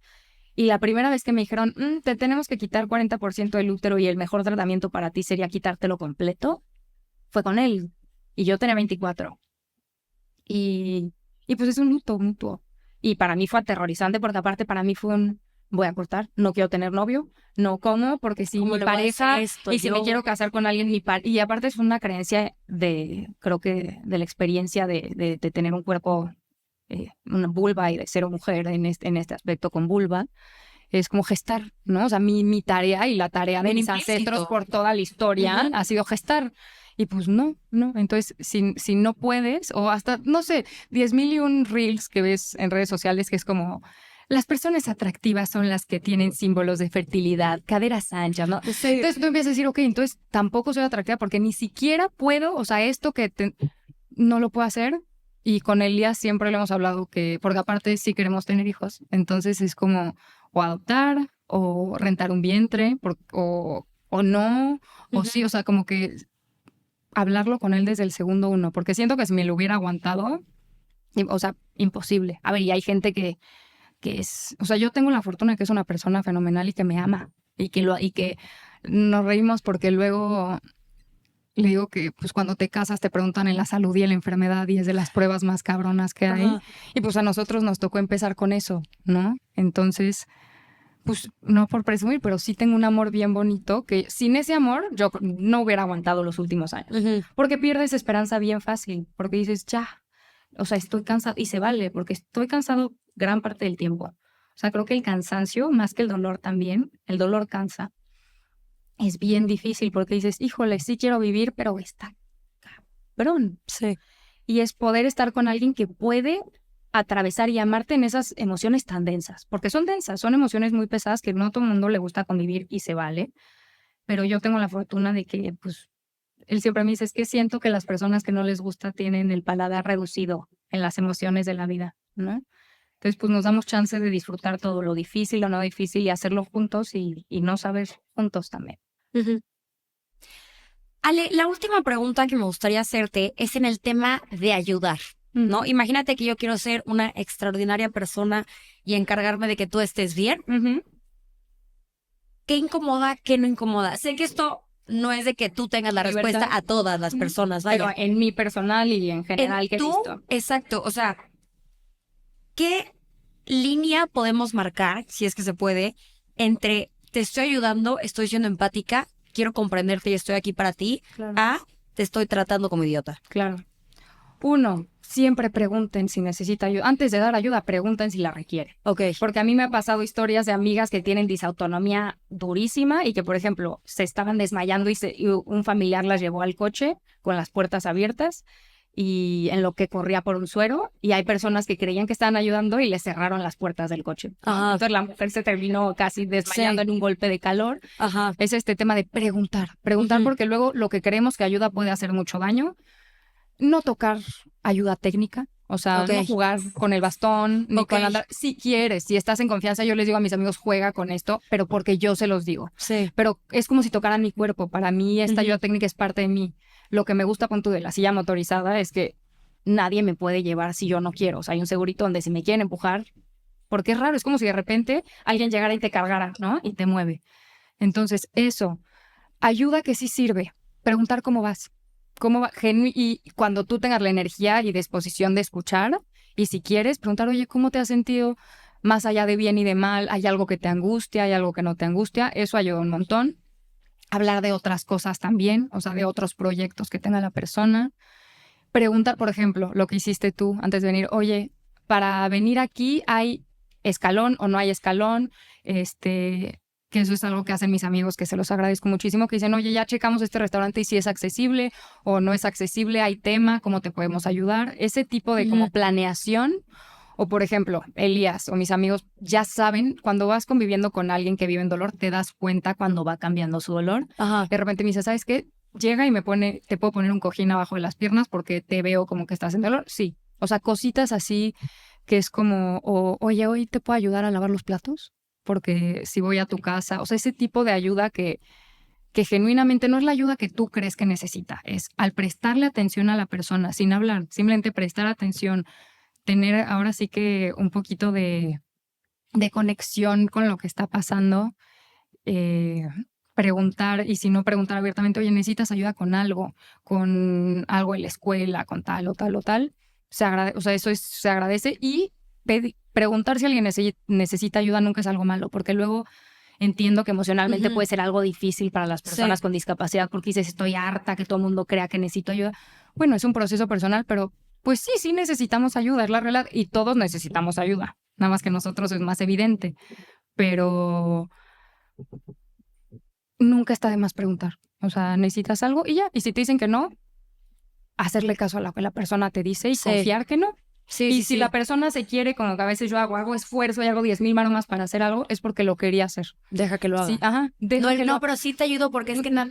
Y la primera vez que me dijeron, te tenemos que quitar 40% del útero y el mejor tratamiento para ti sería quitártelo completo, fue con él. Y yo tenía 24. Y pues es un luto mutuo. Y para mí fue aterrorizante porque aparte para mí fue voy a cortar, no quiero tener novio, no como, porque si mi pareja, y si me quiero casar con alguien, y aparte es una creencia creo que de la experiencia de tener un cuerpo, una vulva y de ser mujer en este aspecto con vulva, es como gestar, ¿no? O sea, mi tarea y la tarea de mis ancestros por toda la historia ha sido gestar. Y pues no. Entonces, si no puedes, o hasta, no sé, 10,001 reels que ves en redes sociales que es como, las personas atractivas son las que tienen símbolos de fertilidad, caderas anchas, ¿no? Sí. Entonces tú empiezas a decir, ok, entonces tampoco soy atractiva porque ni siquiera puedo, o sea, esto no lo puedo hacer. Y con Elías siempre le hemos hablado porque aparte sí queremos tener hijos. Entonces es como, o adoptar, o rentar un vientre, o no, o sí, o sea, como que hablarlo con él desde el segundo uno, porque siento que si me lo hubiera aguantado, o sea, imposible. A ver, y hay gente que es, o sea, yo tengo la fortuna de que es una persona fenomenal y que me ama, y que nos reímos porque luego le digo que pues cuando te casas te preguntan en la salud y en la enfermedad y es de las pruebas más cabronas que hay. Y pues a nosotros nos tocó empezar con eso, ¿no? Entonces, pues no por presumir, pero sí tengo un amor bien bonito que sin ese amor yo no hubiera aguantado los últimos años. Porque pierdes esperanza bien fácil, porque dices, ya, o sea, estoy cansado y se vale, porque estoy cansado gran parte del tiempo. O sea, creo que el cansancio, más que el dolor también, el dolor cansa. Es bien difícil porque dices, híjole, sí quiero vivir, pero está cabrón. Sí. Y es poder estar con alguien que puede atravesar y amarte en esas emociones tan densas, porque son densas, son emociones muy pesadas que no a todo el mundo le gusta convivir y se vale, pero yo tengo la fortuna de que, pues, él siempre me dice, es que siento que las personas que no les gusta tienen el paladar reducido en las emociones de la vida, ¿no? Entonces, pues nos damos chance de disfrutar todo lo difícil, lo no difícil y hacerlo juntos y no saber juntos también. Ale, la última pregunta que me gustaría hacerte es en el tema de ayudar. ¿no? Imagínate que yo quiero ser una extraordinaria persona y encargarme de que tú estés bien. ¿Qué incomoda, qué no incomoda? Sé que esto no es de que tú tengas la respuesta a todas las personas, Pero vaya. en mi personal y en general que he visto. Exacto, o sea, ¿qué línea podemos marcar, si es que se puede, entre te estoy ayudando, estoy siendo empática, quiero comprenderte y estoy aquí para ti, a te estoy tratando como idiota? Claro. 1, siempre pregunten si necesita ayuda. Antes de dar ayuda, pregunten si la requiere. Ok. Porque a mí me ha pasado historias de amigas que tienen disautonomía durísima y que, por ejemplo, se estaban desmayando y un familiar las llevó al coche con las puertas abiertas y en lo que corría por un suero, y hay personas que creían que estaban ayudando y les cerraron las puertas del coche. Ajá. Entonces la mujer se terminó casi desmayando en un golpe de calor. Ajá. Es este tema de preguntar, porque luego lo que creemos que ayuda puede hacer mucho daño. No tocar ayuda técnica, o sea, no jugar con el bastón, ni con andar. Si quieres, si estás en confianza, yo les digo a mis amigos, juega con esto, pero porque yo se los digo. Sí. Pero es como si tocaran mi cuerpo. Para mí, esta ayuda técnica es parte de mí. Lo que me gusta, punto de la silla motorizada, es que nadie me puede llevar si yo no quiero. O sea, hay un segurito donde si me quieren empujar, porque es raro, es como si de repente alguien llegara y te cargara, ¿no? Y te mueve. Entonces, eso, ayuda que sí sirve. Preguntar cómo vas. ¿Cómo va? Y cuando tú tengas la energía y disposición de escuchar, y si quieres, preguntar, oye, ¿cómo te has sentido? Más allá de bien y de mal, ¿hay algo que te angustia? ¿Hay algo que no te angustia? Eso ayuda un montón. Hablar de otras cosas también, o sea, de otros proyectos que tenga la persona. Preguntar, por ejemplo, lo que hiciste tú antes de venir, oye, para venir aquí, ¿hay escalón o no hay escalón? Que eso es algo que hacen mis amigos, que se los agradezco muchísimo, que dicen, oye, ya checamos este restaurante y si es accesible o no es accesible, hay tema, ¿cómo te podemos ayudar? Ese tipo de como planeación. O, por ejemplo, Elías o mis amigos ya saben, cuando vas conviviendo con alguien que vive en dolor, te das cuenta cuando va cambiando su dolor. Ajá. De repente me dice, ¿sabes qué? Llega y te puedo poner un cojín abajo de las piernas porque te veo como que estás en dolor. Sí. O sea, cositas así que es como, oye, hoy te puedo ayudar a lavar los platos porque si voy a tu casa. O sea, ese tipo de ayuda que genuinamente no es la ayuda que tú crees que necesita. Es al prestarle atención a la persona, sin hablar, simplemente prestar atención, tener ahora sí que un poquito de conexión con lo que está pasando, preguntar, y si no preguntar abiertamente, oye, ¿necesitas ayuda con algo en la escuela, con tal o tal o tal? O sea, eso se agradece, y preguntar si alguien necesita ayuda nunca es algo malo, porque luego entiendo que emocionalmente puede ser algo difícil para las personas con discapacidad, porque dices, estoy harta que todo el mundo crea que necesito ayuda. Bueno, es un proceso personal, pero pues sí necesitamos ayuda, es la realidad, y todos necesitamos ayuda, nada más que nosotros es más evidente, pero nunca está de más preguntar. O sea, necesitas algo y ya, y si te dicen que no, hacerle caso a lo que la persona te dice y confiar que no. Y si la persona se quiere, como que a veces yo hago esfuerzo y hago 10,000 maromas para hacer algo, es porque lo quería hacer. Deja que lo haga. Sí, ajá. No, pero sí te ayudo porque es que no.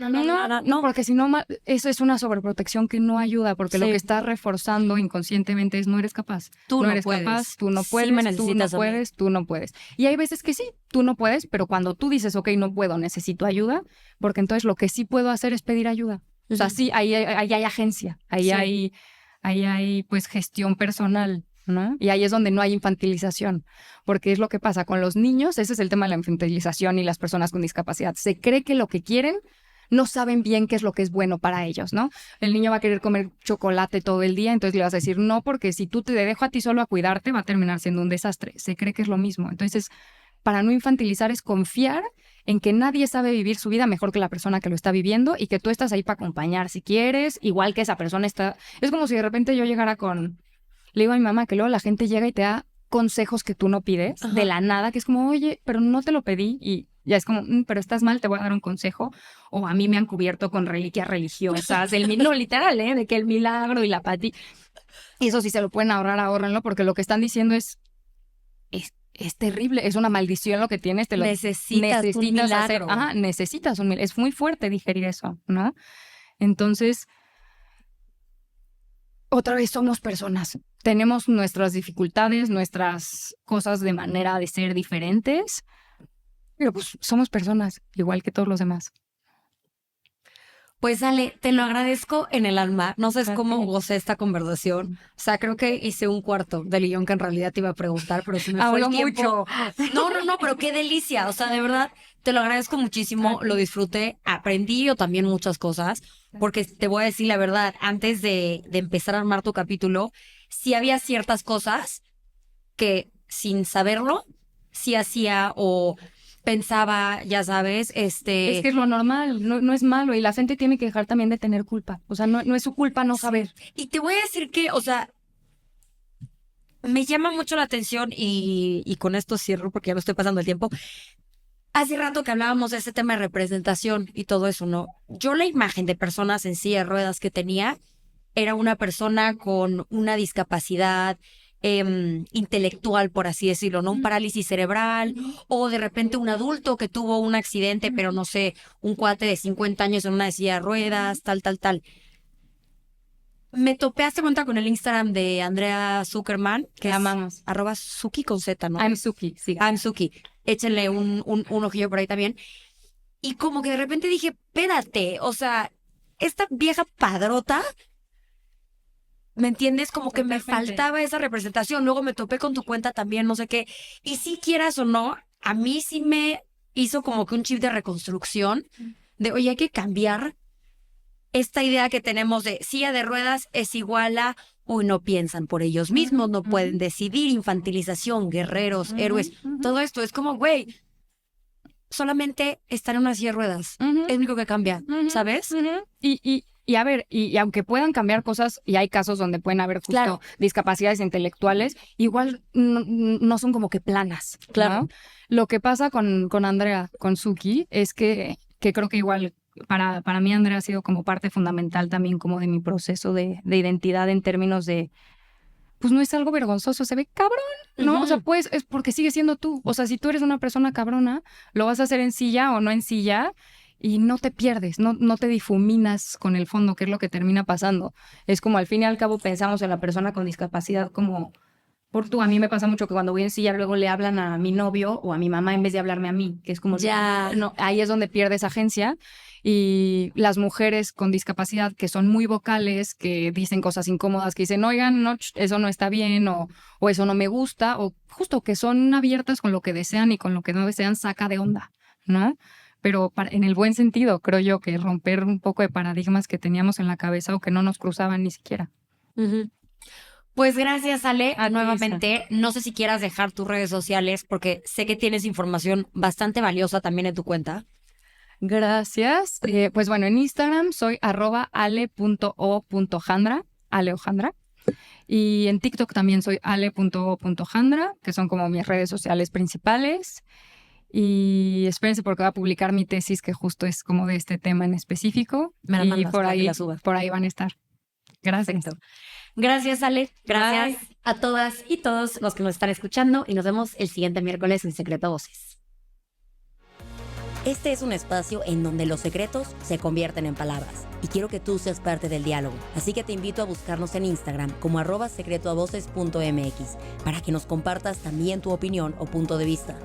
Porque si no, eso es una sobreprotección que no ayuda, porque lo que estás reforzando inconscientemente es no eres capaz. Tú no no eres puedes. capaz, tú no puedes, Sí me tú no necesitas a mí. puedes, tú no puedes. Y hay veces que sí, tú no puedes, pero cuando tú dices, ok, no puedo, necesito ayuda, porque entonces lo que sí puedo hacer es pedir ayuda. O sea, sí, ahí hay agencia, ahí hay pues gestión personal, ¿no? Y ahí es donde no hay infantilización, porque es lo que pasa con los niños. Ese es el tema de la infantilización y las personas con discapacidad. Se cree que lo que quieren no saben bien qué es lo que es bueno para ellos, ¿no? El niño va a querer comer chocolate todo el día, entonces le vas a decir no, porque si tú te dejo a ti solo a cuidarte, va a terminar siendo un desastre. Se cree que es lo mismo. Entonces, para no infantilizar es confiar en que nadie sabe vivir su vida mejor que la persona que lo está viviendo, y que tú estás ahí para acompañar si quieres, igual que esa persona está. Es como si de repente yo llegara le digo a mi mamá que luego la gente llega y te da consejos que tú no pides de la nada, que es como, oye, pero no te lo pedí, y ya es como, pero estás mal, te voy a dar un consejo. O a mí me han cubierto con reliquias religiosas, no, literal, de que el milagro y la pati. Y eso sí se lo pueden ahorrar, ahórrenlo, porque lo que están diciendo es terrible, es una maldición lo que tienes, necesitas un milagro. hacer. Ajá, necesitas un milagro. Es muy fuerte digerir eso, ¿no? Entonces, otra vez somos personas. Tenemos nuestras dificultades, nuestras cosas de manera de ser diferentes, pero pues somos personas, igual que todos los demás. Pues Ale, te lo agradezco en el alma. No sé cómo gocé esta conversación. O sea, creo que hice un cuarto del guión que en realidad te iba a preguntar, pero se me fue Hablo el tiempo. mucho. No, pero qué delicia. O sea, de verdad, te lo agradezco muchísimo. Lo disfruté. Aprendí yo también muchas cosas. Porque te voy a decir la verdad, antes de empezar a armar tu capítulo, sí había ciertas cosas que sin saberlo, sí hacía o pensaba, ya sabes, Es que es lo normal, no es malo y la gente tiene que dejar también de tener culpa. O sea, no es su culpa no saber. Y te voy a decir que, o sea, me llama mucho la atención y con esto cierro porque ya me estoy pasando el tiempo. Hace rato que hablábamos de ese tema de representación y todo eso, ¿no? Yo la imagen de personas en silla de ruedas que tenía era una persona con una discapacidad intelectual, por así decirlo, ¿no? Un parálisis cerebral o de repente un adulto que tuvo un accidente, pero no sé, un cuate de 50 años en una silla de ruedas, tal. Me topé hace cuenta con el Instagram de Andrea Zuckerman, que Te es amamos. @Suki con Z, ¿no? I'm Suki, sí. I'm Suki. Échenle un ojillo por ahí también. Y como que de repente dije, espérate, o sea, esta vieja padrota, ¿me entiendes? Como que me Totalmente. faltaba esa representación. Luego me topé con tu cuenta también, no sé qué. Y si quieras o no, a mí sí me hizo como que un chip de reconstrucción de, oye, hay que cambiar esta idea que tenemos de silla de ruedas es igual a, uy, no piensan por ellos mismos, no pueden decidir, infantilización, guerreros, héroes. Todo esto es como, güey, solamente estar en una silla de ruedas. Es lo único que cambia, ¿sabes? Y a ver, y aunque puedan cambiar cosas, y hay casos donde pueden haber justo Claro. discapacidades intelectuales, igual no son como que planas. Claro. ¿no? Lo que pasa con Andrea, con Suki, es que creo que igual para mí Andrea ha sido como parte fundamental también como de mi proceso de identidad en términos de, pues no es algo vergonzoso, se ve cabrón, ¿no? O sea, pues es porque sigue siendo tú. O sea, si tú eres una persona cabrona, lo vas a hacer en silla o no en silla y no te pierdes, no te difuminas con el fondo, que es lo que termina pasando. Es como al fin y al cabo pensamos en la persona con discapacidad como, por tú, a mí me pasa mucho que cuando voy en silla luego le hablan a mi novio o a mi mamá en vez de hablarme a mí, que es como, Ya. no, ahí es donde pierdes agencia. Y las mujeres con discapacidad que son muy vocales, que dicen cosas incómodas, que dicen, oigan, no, eso no está bien, o eso no me gusta, o justo que son abiertas con lo que desean y con lo que no desean, saca de onda, ¿no? Pero en el buen sentido, creo yo, que romper un poco de paradigmas que teníamos en la cabeza o que no nos cruzaban ni siquiera. Pues gracias, Ale, A ti, nuevamente. No sé si quieras dejar tus redes sociales porque sé que tienes información bastante valiosa también en tu cuenta. Gracias. Pues bueno, en Instagram soy @ale.o.jandra, aleojandra. Y en TikTok también soy ale.o.jandra, que son como mis redes sociales principales. Y espérense porque voy a publicar mi tesis, que justo es como de este tema en específico. Me la y mandas por para que ahí, la suba. por ahí van a estar. Gracias. Gracias, Ale. Gracias a todas y todos los que nos están escuchando y nos vemos el siguiente miércoles en Secreto a Voces. Este es un espacio en donde los secretos se convierten en palabras y quiero que tú seas parte del diálogo. Así que te invito a buscarnos en Instagram como @secretoavoces.mx para que nos compartas también tu opinión o punto de vista.